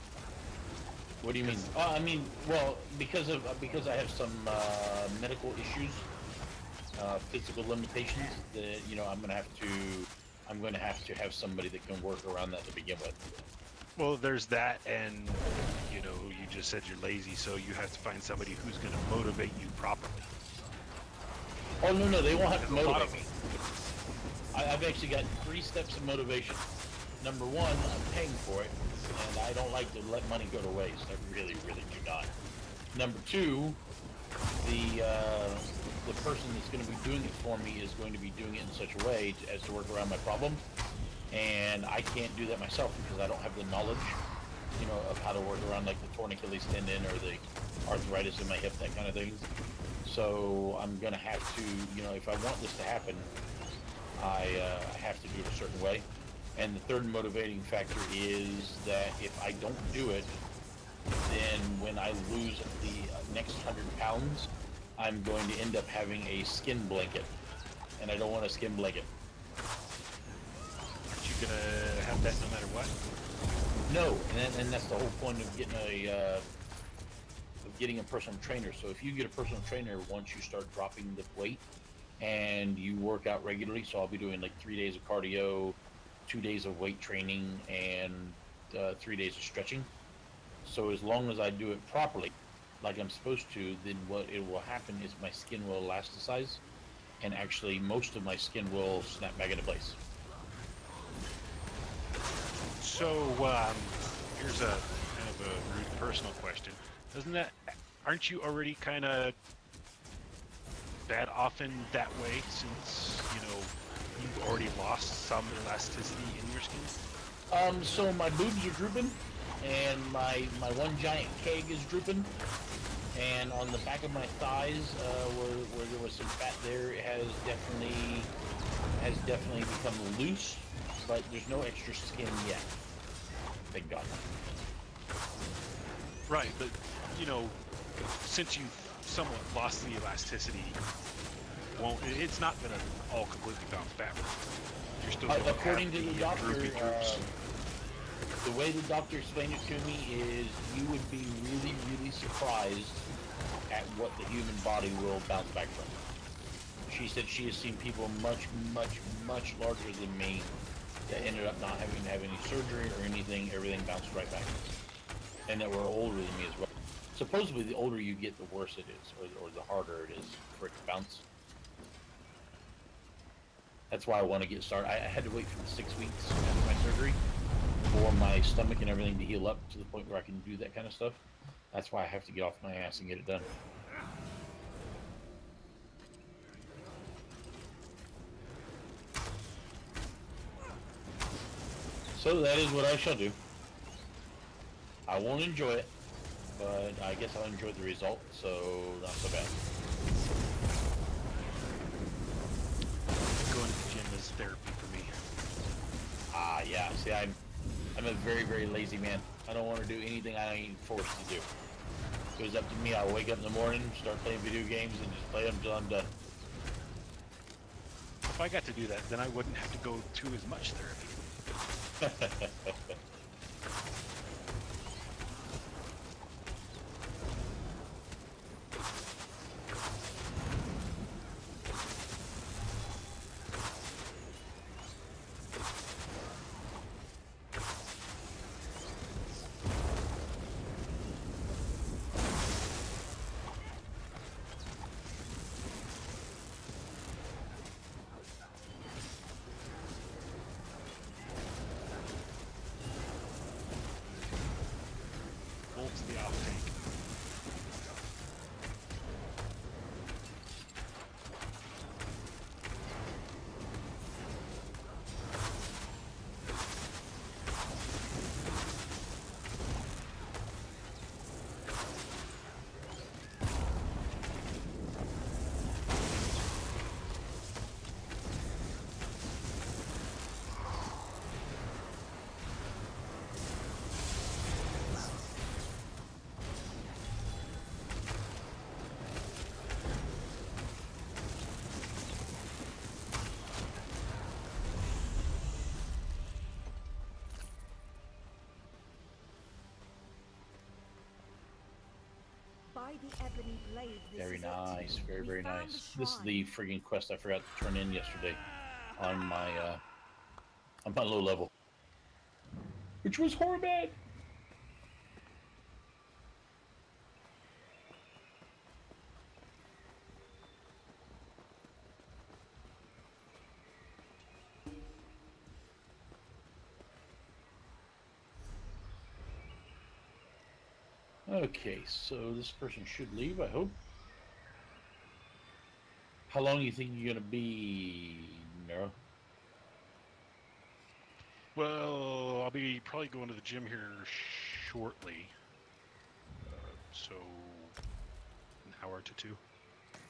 What do you mean? I mean, well, because I have some medical issues, physical limitations that I'm gonna have to have somebody that can work around that to begin with. Well, there's that, and you just said you're lazy, so you have to find somebody who's going to motivate you properly. Oh no, they won't have to motivate me. I've actually got 3 steps of motivation. Number 1, I'm paying for it, and I don't like to let money go to waste. I really, really do not. Number 2, the person that's going to be doing it for me is going to be doing it in such a way as to work around my problem, and I can't do that myself because I don't have the knowledge, of how to work around like the torn Achilles tendon or the arthritis in my hip, that kind of thing. So I'm going to have to, if I want this to happen, I have to do it a certain way. And the third motivating factor is that if I don't do it, then when I lose the next 100 pounds, I'm going to end up having a skin blanket. And I don't want a skin blanket. Aren't you going to have that no matter what? No, and that's the whole point of getting a personal trainer. So if you get a personal trainer once you start dropping the weight and you work out regularly, so I'll be doing like 3 days of cardio, 2 days of weight training, and 3 days of stretching. So as long as I do it properly, like I'm supposed to, then what it will happen is my skin will elasticize, and actually most of my skin will snap back into place. So here's a kind of a rude personal question. Aren't you already kind of that often that way since, you've already lost some elasticity in your skin? So my boobs are drooping, and my one giant keg is drooping, and on the back of my thighs, where there was some fat there, it has definitely become loose, but there's no extra skin yet. Thank God. Right, but since you've somewhat lost the elasticity, it's not going to all completely bounce back. You're still going according to the doctor, droops. the way the doctor explained it to me is you would be really, really surprised at what the human body will bounce back from. She said she has seen people much, much, much larger than me that ended up not having to have any surgery or anything. Everything bounced right back, and that were older than me as well. Supposedly, the older you get, the worse it is, or the harder it is for it to bounce. That's why I want to get started. I had to wait for the 6 weeks after my surgery for my stomach and everything to heal up to the point where I can do that kind of stuff. That's why I have to get off my ass and get it done. So that is what I shall do. I won't enjoy it, but I guess I'll enjoy the result, so not so bad. Going to the gym is therapy for me. Yeah. See, I'm a very, very lazy man. I don't want to do anything I ain't forced to do. If it was up to me, I'll wake up in the morning, start playing video games, and just play them until I'm done. If I got to do that, then I wouldn't have to go to as much therapy. By the ebony blade, this Very is it. nice. Very, We very found nice. the This is shrine. the friggin' quest I forgot to turn in yesterday on my low level, which was horrible. Okay, so this person should leave, I hope. How long do you think you're gonna be, Nero? Well, I'll be probably going to the gym here shortly. So, an hour to 2.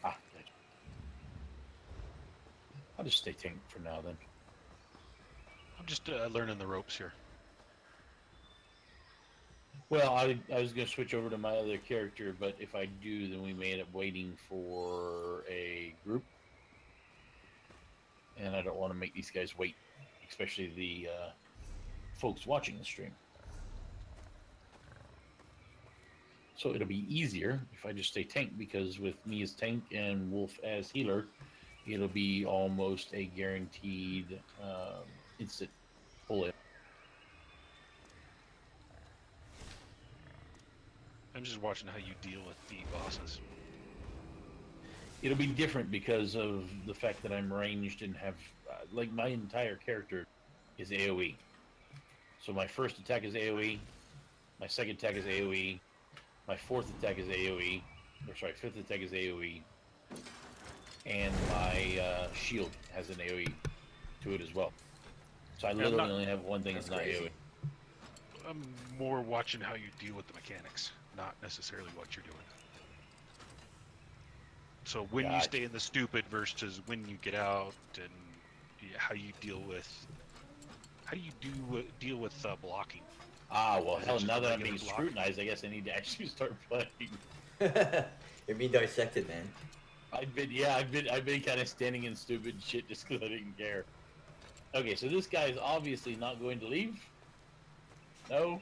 Ah, good. I'll just stay tank for now then. I'm just learning the ropes here. Well, I was going to switch over to my other character, but if I do, then we may end up waiting for a group. And I don't want to make these guys wait, especially the folks watching the stream. So it'll be easier if I just stay tank, because with me as tank and Wolf as healer, it'll be almost a guaranteed instant pull-in. I'm just watching how you deal with the bosses. It'll be different because of the fact that I'm ranged and have, like, my entire character is AoE. So my first attack is AoE, my second attack is AoE, my fourth attack is AoE, or sorry, fifth attack is AoE, and my shield has an AoE to it as well. So I literally only have one thing that's not AoE. I'm more watching how you deal with the mechanics, not necessarily what you're doing. So when you stay in the stupid versus when you get out, and how you deal with, deal with blocking. Ah, well, hell, now that I'm being scrutinized, I guess I need to actually start playing. You're being dissected, man. I've been kind of standing in stupid shit just because I didn't care. Okay, so this guy is obviously not going to leave. No.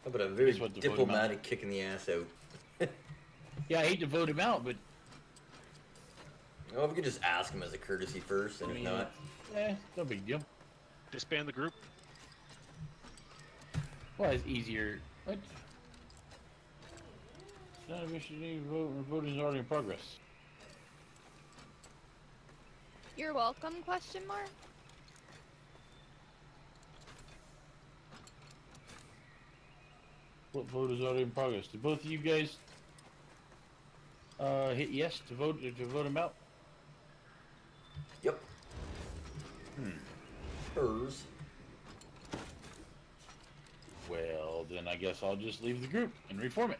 How about a very diplomatic kick in the ass out? Yeah, I hate to vote him out, but... Well, we could just ask him as a courtesy first, and if not... no big deal. Disband the group? Well, it's easier... What? Not a mission vote. Voting is already in progress. You're welcome, question mark? What vote is already in progress? Did both of you guys hit yes to vote him out? Yep. Hers. Well, then I guess I'll just leave the group and reform it.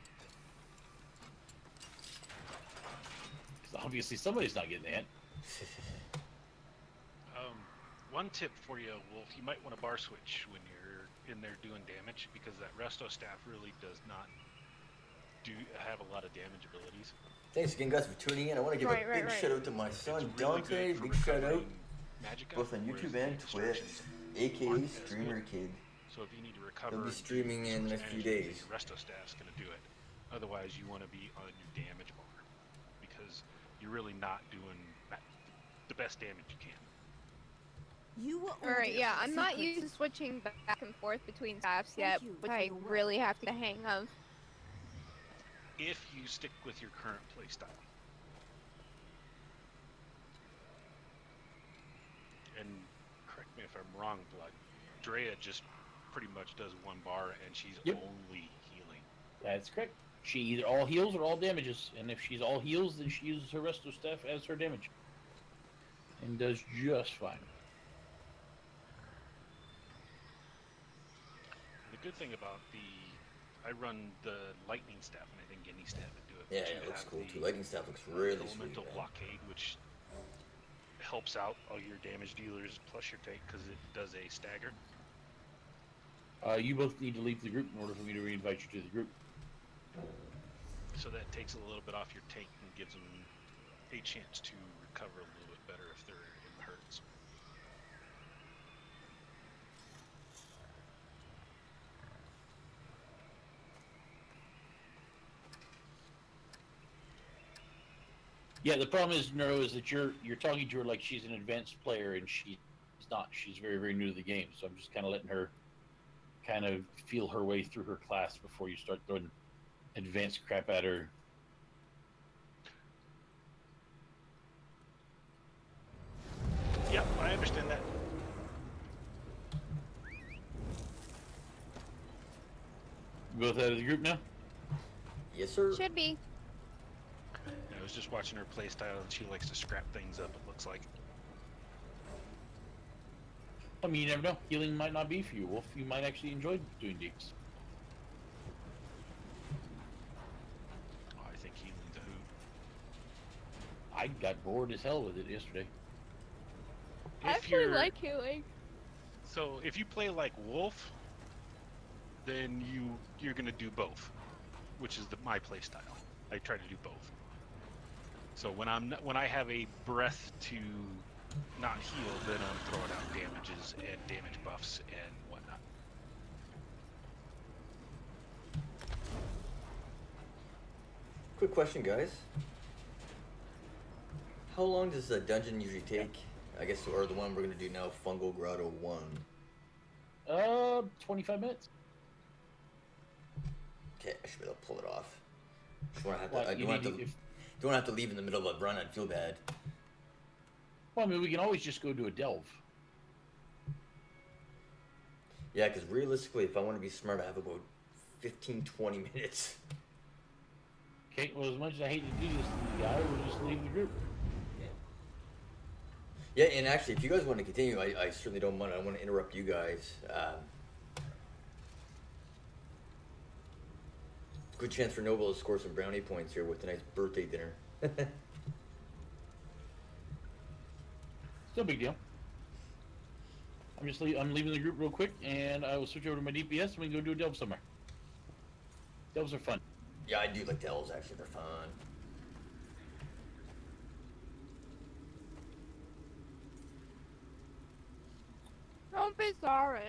Because obviously somebody's not getting the hint. One tip for you, Wolf, you might want to bar switch when you're in there doing damage, because that resto staff really does not have a lot of damage abilities. Thanks again, guys, for tuning in. I want to give a big shout out to my son Dante. Big shout out, both on YouTube and Twitch, aka Streamer Kid. So if you need to recover, he'll be streaming in a few days. Resto staff's gonna do it. Otherwise, you want to be on your damage bar, because you're really not doing the best damage you can. Alright, yeah, I'm not used to switching back and forth between staffs yet, which I really have to get the hang of. If you stick with your current playstyle. And correct me if I'm wrong, Blood, Strea just pretty much does one bar and she's only healing. That's correct. She either all heals or all damages, and if she's all heals, then she uses her resto staff as her damage. And does just fine. The good thing about I run the lightning staff, and I think any staff would do it. Yeah, it looks cool too. Lightning staff looks really sweet. Elemental blockade, which helps out all your damage dealers plus your tank because it does a stagger. You both need to leave the group in order for me to reinvite you to the group. So that takes a little bit off your tank and gives them a chance to recover a little bit better if they're in the hurts. Yeah, the problem is, Neuro, is that you're talking to her like she's an advanced player, and she's not. She's very, very new to the game. So I'm just kind of letting her kind of feel her way through her class before you start throwing advanced crap at her. Yep, I understand that. You both out of the group now? Yes, sir. Should be. I was just watching her play style, and she likes to scrap things up, it looks like. I mean, you never know. Healing might not be for you, Wolf. You might actually enjoy doing deeps. Oh, I think healing's a hoot. I got bored as hell with it yesterday. I actually like healing. So if you play like Wolf, then you're gonna do both, which is my play style. I try to do both. So when I have a breath to not heal, then I'm throwing out damages and damage buffs and whatnot. Quick question, guys. How long does a dungeon usually take? I guess, or the one we're gonna do now, Fungal Grotto 1. 25 minutes. Okay, I should be able to pull it off. Just wanna have to, Well, I don't have to leave in the middle of a run. I'd feel bad. Well, I mean, we can always just go do a delve. Yeah, because realistically, if I want to be smart, I have about 15, 20 minutes. Okay, well, as much as I hate to do this to the guy, we'll just leave the group. Yeah, and actually, if you guys want to continue, I certainly don't mind. I don't want to interrupt you guys. Good chance for Noble to score some brownie points here with tonight's birthday dinner. No big deal. I'm leaving the group real quick, and I will switch over to my DPS, and we can go do a delve somewhere. Delves are fun. Yeah, I do like delves, actually. They're fun. Don't be sorry.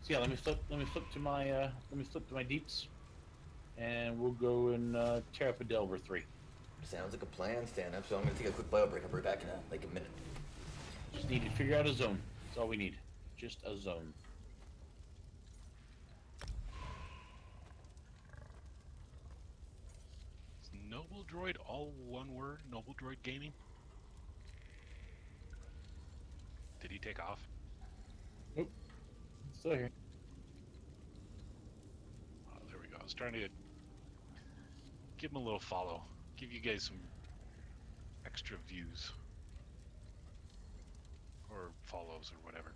So yeah, let me flip to my deeps, and we'll go and tear up a delver 3. Sounds like a plan, stand up. So I'm gonna take a quick bio break. I'll be right back in like a minute. Just need to figure out a zone. That's all we need. Just a zone. Is Nobledroid all one word? Nobledroid Gaming? Did he take off? Nope. Still here. Oh, there we go. I was trying to give him a little follow. Give you guys some extra views. Or follows or whatever.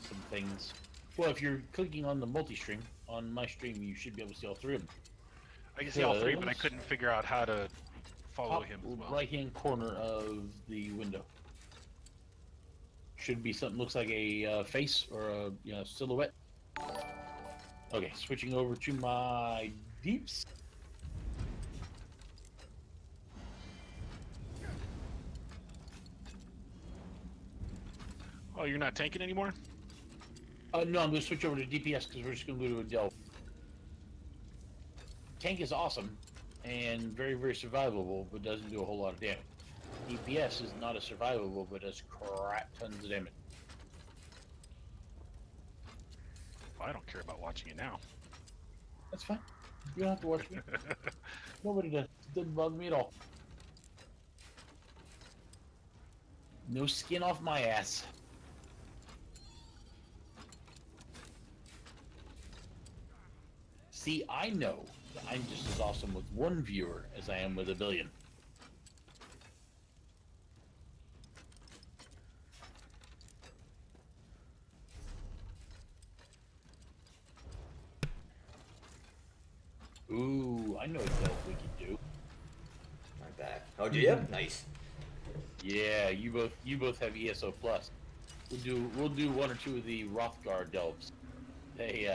Some things. Well, if you're clicking on the multi-stream, on my stream, you should be able to see all 3 of them. I can see all 3, but I couldn't figure out how to follow him as well. Right-hand corner of the window. Should be something looks like a face or a silhouette. Okay, switching over to my deeps. Oh, you're not tanking anymore? No, I'm going to switch over to DPS because we're just going to go to a delve. Tank is awesome and very, very survivable, but doesn't do a whole lot of damage. DPS is not as survivable, but does crap tons of damage. Well, I don't care about watching it now. That's fine. You don't have to watch me. Nobody does. It doesn't bother me at all. No skin off my ass. See, I know that I'm just as awesome with 1 viewer as I am with 1 billion. Ooh, I know what else we can do. I'm back. Oh, do you? Nice. Yeah, you both have ESO plus. We'll do 1 or 2 of the Rothgar delves. They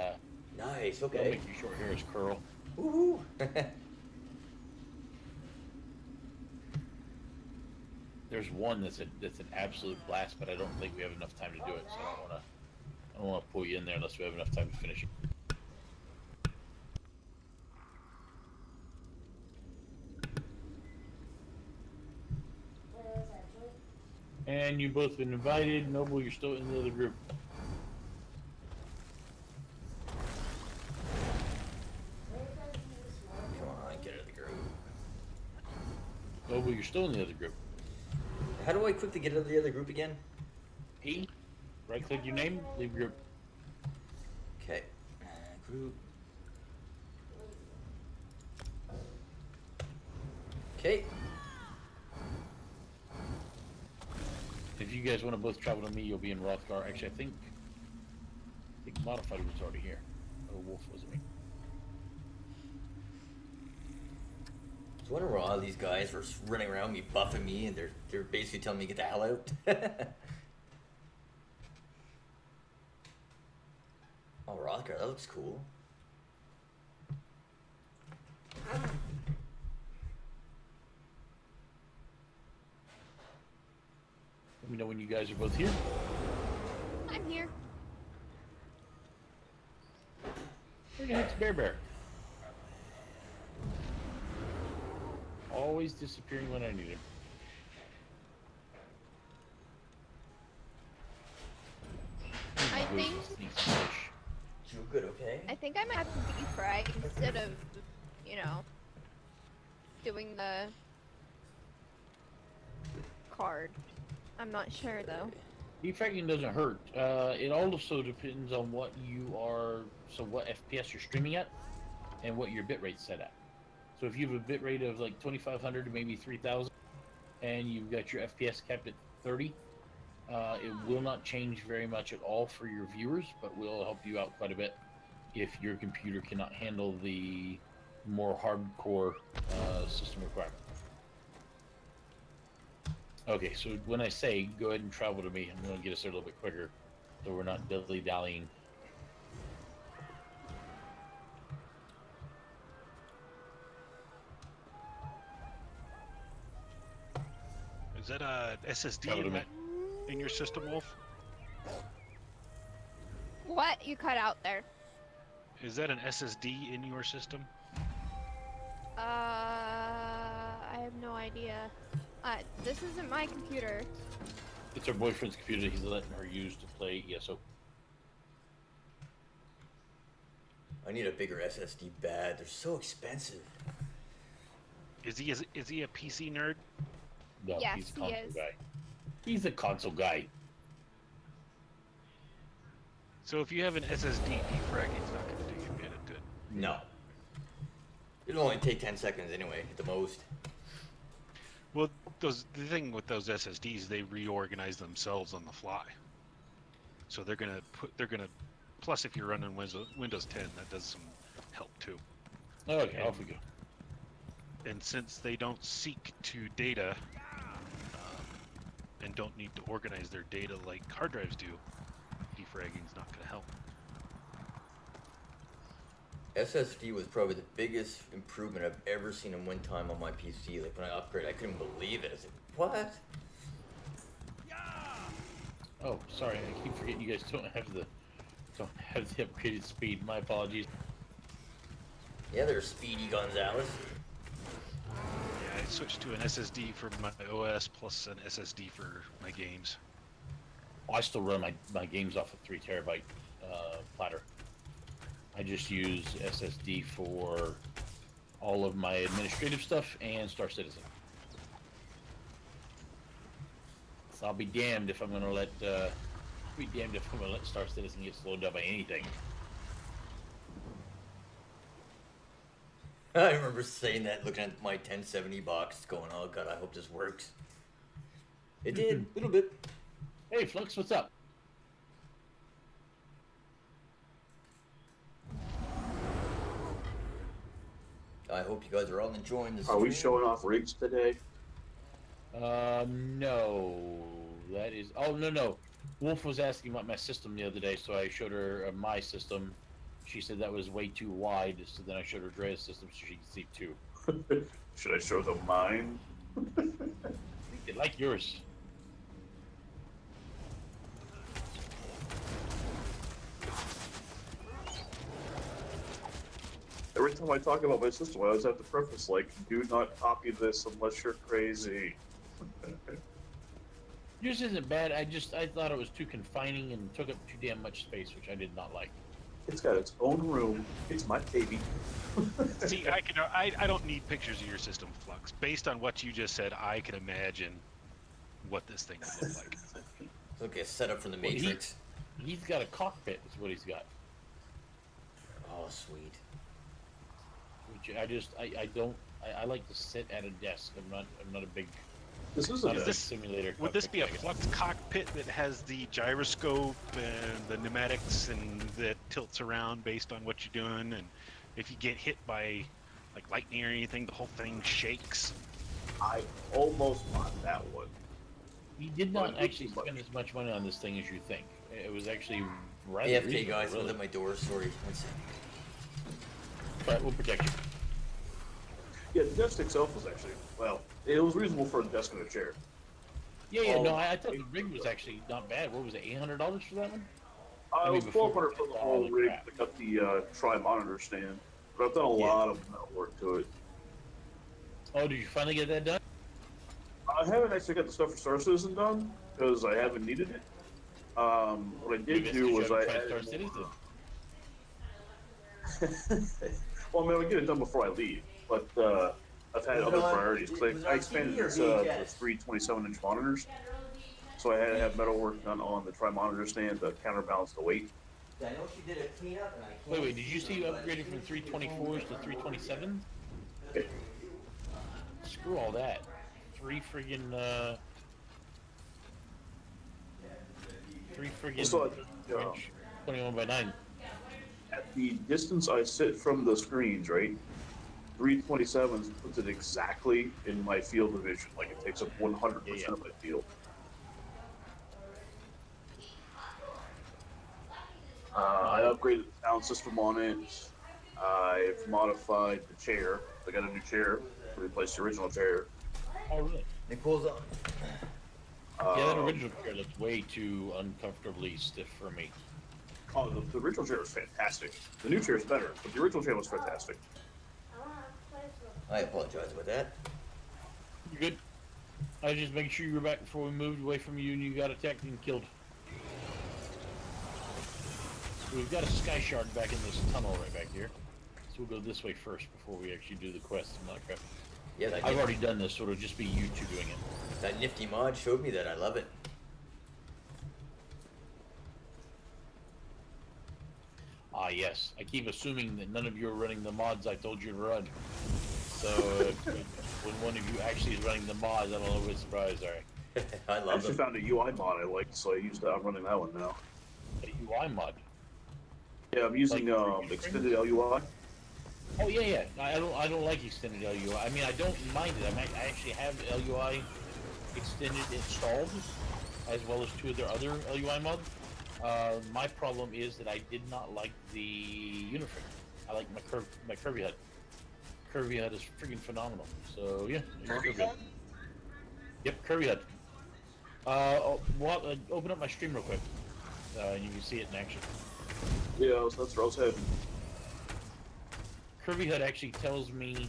nice. they'll Okay. make your short hairs curl. Woohoo! There's one that's an absolute blast, but I don't think we have enough time to do it, so I don't don't want to pull you in there unless we have enough time to finish it. And you both been invited. Noble, you're still in the other group. Come on, get out of the group. Noble, you're still in the other group. How do I quickly get out of the other group again? E, right click your name, leave group. Okay. Group. Okay. If you guys want to both travel to me, you'll be in Rothgar. Actually, I think Modified was already here. Oh, Wolf was me. I wonder where all these guys were running around me, buffing me, and they're basically telling me to get the hell out. Oh, Rothgar, that looks cool. Let me know when you guys are both here. I'm here. Where the heck's Bear? Always disappearing when I need him. I think. You good, okay? I think I might have to defrag instead of, you know, doing the card. I'm not sure though. Defragging doesn't hurt. It also depends on what you are, so what FPS you're streaming at, and what your bitrate's set at. So if you have a bitrate of like 2,500 to maybe 3,000, and you've got your FPS capped at 30, it will not change very much at all for your viewers, but will help you out quite a bit if your computer cannot handle the more hardcore system requirement. Okay, so when I say go ahead and travel to me, I'm going to get us there a little bit quicker, so we're not dilly-dallying. Is that a SSD in your system, Wolf? What? You cut out there. Is that an SSD in your system? I have no idea. This isn't my computer. It's her boyfriend's computer he's letting her use to play ESO. I need a bigger SSD bad. They're so expensive. Is he a PC nerd? No, yes, he's a console he is. guy. He's a console guy. So if you have an SSD, defragging's not going to do you a bit of good. No. It'll only take 10 seconds anyway, at the most. Well, the thing with those SSDs, they reorganize themselves on the fly. So they're gonna plus if you're running Windows 10, that does some help too. Okay, off we go. And since they don't seek to data and don't need to organize their data like hard drives do, defragging's not going to help. SSD was probably the biggest improvement I've ever seen in one time on my PC. Like when I upgraded, I couldn't believe it. I said, what? Oh, sorry, I keep forgetting you guys don't have the upgraded speed. My apologies. Yeah, they're Speedy Gonzalez. Yeah, I switched to an SSD for my OS plus an SSD for my games. I still run my games off a 3 terabyte platter. I just use SSD for all of my administrative stuff and Star Citizen. So I'll be damned if I'm gonna let Star Citizen get slowed down by anything. I remember saying that, looking at my 1070 box, going, oh god, I hope this works. It did, a little bit. Hey, Flux, what's up? I hope you guys are all enjoying this. Are we showing off rigs today? No. That is... Oh, no. Wolf was asking about my system the other day, so I showed her my system. She said that was way too wide, so then I showed her Drea's system so she could see too. Should I show them mine? They like yours. every time I talk about my system, I always have to preface, like, do not copy this unless you're crazy. Yours isn't bad. I thought it was too confining and took up too damn much space, which I did not like. It's got its own room. It's my baby. See, I don't need pictures of your system, Flux. Based on what you just said, I can imagine what this thing would look like. It's like a setup from the Matrix. He's got a cockpit, is what he's got. Oh, sweet. Which I like to sit at a desk. I'm not a big. This is a simulator. Would this be a Flux cockpit that has the gyroscope and the pneumatics and that tilts around based on what you're doing? And if you get hit by like lightning or anything, the whole thing shakes? I almost bought that one. You did not actually spend as much money on this thing as you think. It was actually rather AFK reasonable, guys, really. at my door. Sorry. One second. But we'll protect you. Yeah, the desk itself was actually, well, it was reasonable for a desk and a chair. Yeah, no, I thought the rig was actually not bad. What was it, $800 for that one? It was $1,200 for the whole rig. I got the tri-monitor stand, but I've done a lot of metal work to it. Oh, did you finally get that done? I haven't actually got the stuff for Star Citizen done, because I haven't needed it. What I did do was I added... Star Citizen. Well, I mean, I would get it done before I leave, but I've had other priorities. I expanded this to 3 27-inch monitors, so I had to have metal work done on the tri-monitor stand to counterbalance the weight. I know she did a cleanup, and I can't... Wait, did you see you upgraded from 324s to 327s? Okay. Screw all that. 3 friggin', 21 by 9. At the distance I sit from the screens, right, 327s puts it exactly in my field of vision. Like, it takes up 100% of my field. I upgraded the sound system on it. I've modified the chair. I got a new chair to replace the original chair. Oh, really? Nicole's on. Yeah, that original chair looks way too uncomfortably stiff for me. Oh, the original chair was fantastic. The new chair is better, but the original chair was fantastic. I apologize about that. You good? I was just making sure you were back before we moved away from you and you got attacked and killed. We've got a sky shard back in this tunnel right back here. So we'll go this way first before we actually do the quest and Minecraft. Yeah, I've already done this, so it'll just be you two doing it. That nifty mod showed me that. I love it. Ah, yes. I keep assuming that none of you are running the mods I told you to run. So when one of you actually is running the mods, I'm a little bit surprised. All right. I love I actually found a UI mod I liked, so I'm running that one now. A UI mod? Yeah, I'm using extended LUI. Oh yeah. I don't like extended LUI. I mean, I don't mind it. I actually have LUI extended installed, as well as 2 of their other LUI mods. My problem is that I did not like the uniframe. I like my curvy HUD. Curvy HUD is freaking phenomenal. So yeah, curvy HUD. Yep, curvy HUD. Open up my stream real quick, and you can see it in action. Yeah, that's where I was heading. Curvy HUD actually tells me,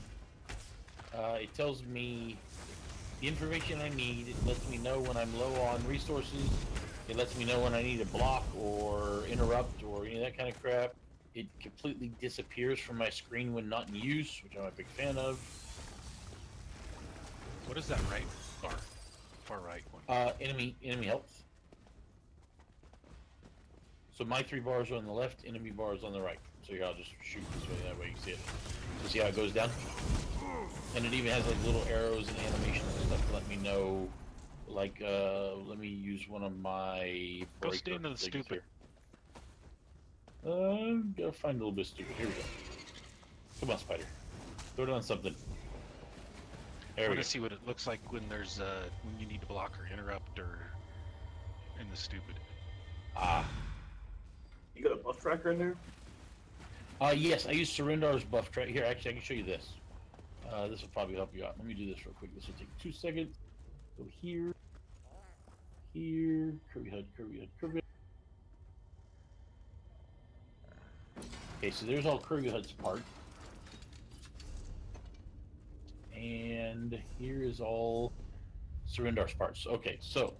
it tells me the information I need. It lets me know when I'm low on resources. It lets me know when I need to block or interrupt or any of that kind of crap. It completely disappears from my screen when not in use, which I'm a big fan of. What is that right bar? Far right one. Enemy health. So my 3 bars are on the left, enemy bars on the right. So here, I'll just shoot this way, that way you can see it. So see how it goes down? And it even has like little arrows and animations and stuff to let me know. Like, let me use one of my... Go stand in the stupid. Gotta find a little bit stupid. Here we go. Come on, spider. Throw it on something. There we go. I want to see what it looks like when there's, when you need to block or interrupt or in the stupid. Ah. You got a buff tracker in there? Yes, I use Surrendar's buff track. Here, actually, I can show you this. This will probably help you out. Let me do this real quick. This will take 2 seconds. Go here. Here. Curvy HUD, curvy HUD, curvy HUD. Okay, so there's all curvy HUD's part. And here is all Surrendar's parts. Okay, so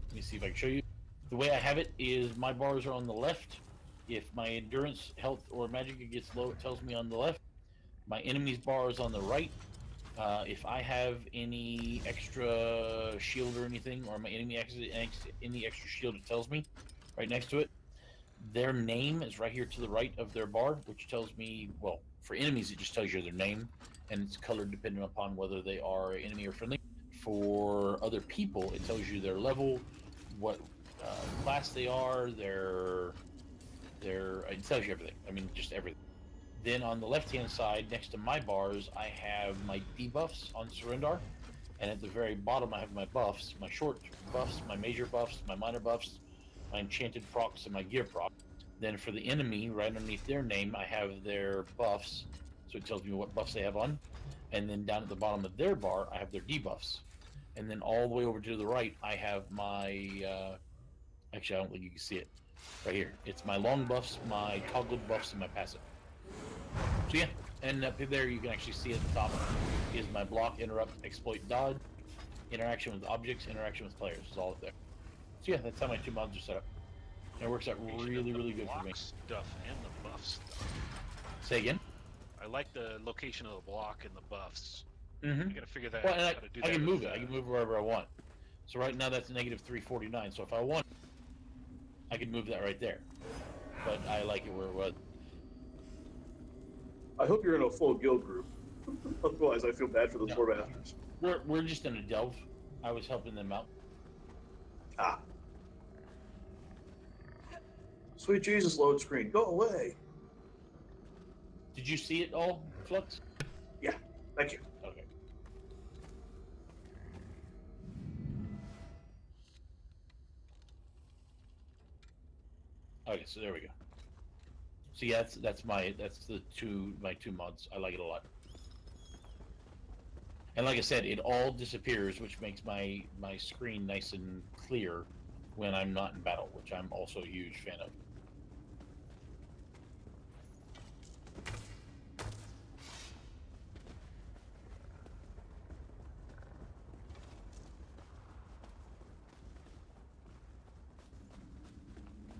let me see if I can show you. The way I have it is my bars are on the left. If my endurance, health, or magic gets low, it tells me on the left. My enemy's bar is on the right. If I have any extra shield or anything, or my enemy any extra shield, it tells me right next to it. Their name is right here to the right of their bar, which tells me, well, for enemies, it just tells you their name, and it's colored depending upon whether they are enemy or friendly. For other people, it tells you their level, what class they are, it tells you everything. I mean, just everything. Then on the left-hand side, next to my bars, I have my debuffs on Surrendar, and at the very bottom, I have my buffs, my short buffs, my major buffs, my minor buffs, my enchanted procs, and my gear procs. Then for the enemy, right underneath their name, I have their buffs, so it tells me what buffs they have on. And then down at the bottom of their bar, I have their debuffs. And then all the way over to the right, I have my, actually, I don't think you can see it. Right here. It's my long buffs, my toggled buffs, and my passive. So yeah, and up there you can actually see at the top is my block, interrupt, exploit, dodge, interaction with objects, interaction with players. It's all up there. So yeah, that's how my 2 mods are set up. And it works out really, really good for me. Stuff and the buff stuff. Say again? I like the location of the block and the buffs. Mm-hmm. I gotta figure that well, out. And how to do that I can move it. with, I can move wherever I want. So right now that's negative 349. So if I want, I can move that right there. But I like it where it was. I hope you're in a full guild group. Otherwise, I feel bad for the poor bastards. We're just in a delve. I was helping them out. Ah. Sweet Jesus, load screen. Go away. Did you see it all, Flux? Yeah. Thank you. Okay. Okay, so there we go. So yeah, that's my two mods. I like it a lot. And like I said, it all disappears, which makes my screen nice and clear when I'm not in battle, which I'm also a huge fan of.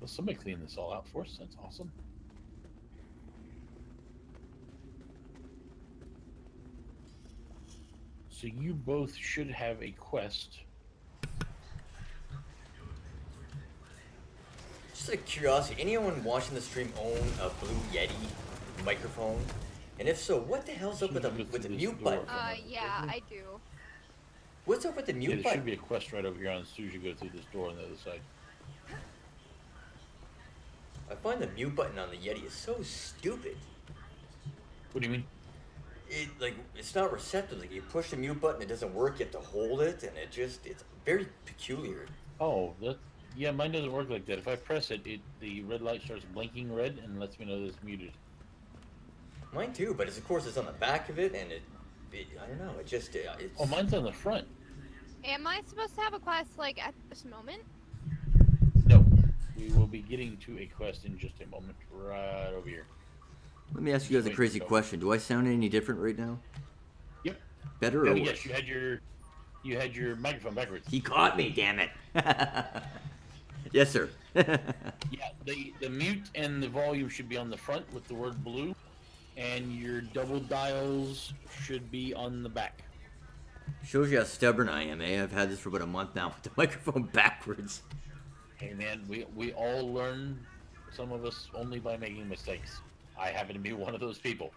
Well, somebody clean this all out for us. That's awesome. So you both should have a quest. Just out of curiosity, anyone watching the stream own a Blue Yeti microphone? And if so, what the hell's up with the mute button? Yeah, I do. What's up with the mute there button? should be a quest right over here as soon as you go through this door on the other side. I find the mute button on the Yeti is so stupid. What do you mean? It's not receptive. Like you push the mute button, it doesn't work. You have to hold it, and it's very peculiar. Oh, yeah, mine doesn't work like that. If I press it, the red light starts blinking red and lets me know that it's muted. Mine too, but of course it's on the back of it, and I don't know. It's oh, mine's on the front. Am I supposed to have a quest like at this moment? No, we will be getting to a quest in just a moment, right over here. Let me ask you guys a crazy question. Do I sound any different right now? Yep. Better or worse? Yes, you had your microphone backwards. He caught me, damn it. Yes, sir. Yeah, the mute and the volume should be on the front with the word blue, and your double dials should be on the back. Shows you how stubborn I am, eh? I've had this for about a month now with the microphone backwards. Hey man, we all learn, some of us only by making mistakes. I happen to be one of those people.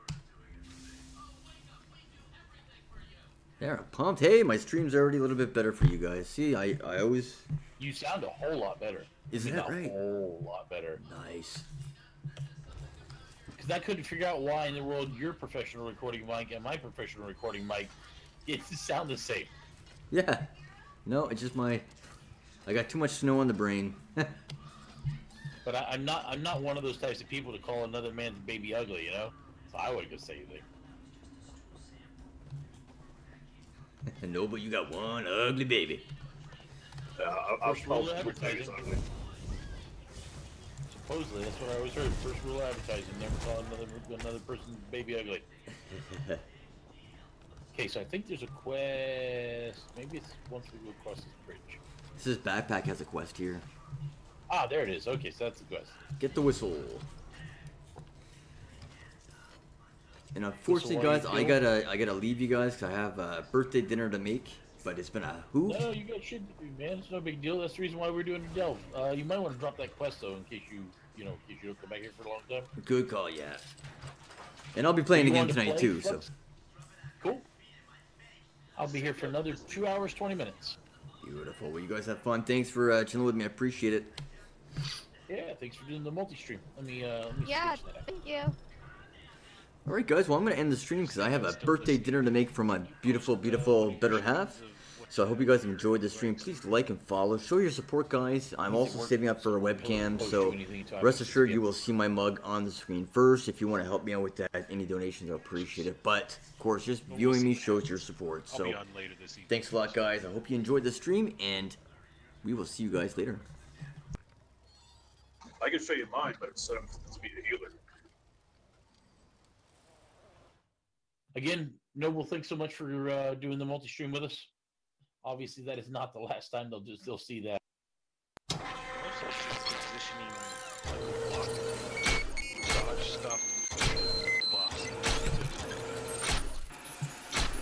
There, I'm pumped. Hey, my stream's already a little bit better for you guys. See, I always... You sound a whole lot better. Isn't that right? A whole lot better. Nice. Because I couldn't figure out why in the world your professional recording mic and my professional recording mic didn't sound the same. Yeah. No, it's just I got too much snow on the brain. But I'm not one of those types of people to call another man's baby ugly, you know? So I wouldn't go say anything. No, but you got one ugly baby. First rule of advertising. Supposedly, that's what I always heard. First rule of advertising: never call another person's baby ugly. Okay, so I think there's a quest. Maybe it's once we go across this bridge. This backpack has a quest here. Ah, there it is. Okay, so that's the quest. Get the whistle. And unfortunately, guys, I gotta leave you guys because I have a birthday dinner to make. But it's been a hoot. No, you guys should be, man. It's no big deal. That's the reason why we're doing the delve. You might want to drop that quest though, in case you don't come back here for a long time. Good call, yeah. And I'll be playing again tonight too. So. Cool. I'll be here for another 2 hours, 20 minutes. Beautiful. Well, you guys have fun. Thanks for chilling with me. I appreciate it. Yeah, thanks for doing the multi-stream. Let me yeah, switch that out. thank you. Alright guys, well I'm going to end the stream because I have a birthday dinner to make for my beautiful, beautiful better half. So I hope you guys enjoyed the stream. Please like and follow. Show your support, guys. I'm also saving up for a webcam, so rest assured you will see my mug on the screen first. If you want to help me out with that, any donations, I appreciate it. But, of course, just viewing me shows your support. So thanks a lot, guys. I hope you enjoyed the stream, and we will see you guys later. I can show you mine, but it's set up to be the healer. Again, Noble, thanks so much for doing the multi-stream with us. Obviously, that is not the last time they'll see that.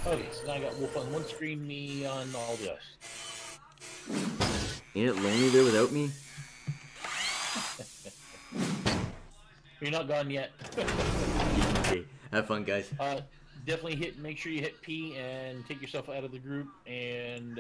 Okay, so now I got Wolf on one screen, me on all the others. Ain't it lonely there without me? You're not gone yet. Okay, have fun, guys. Definitely make sure you hit P and take yourself out of the group, and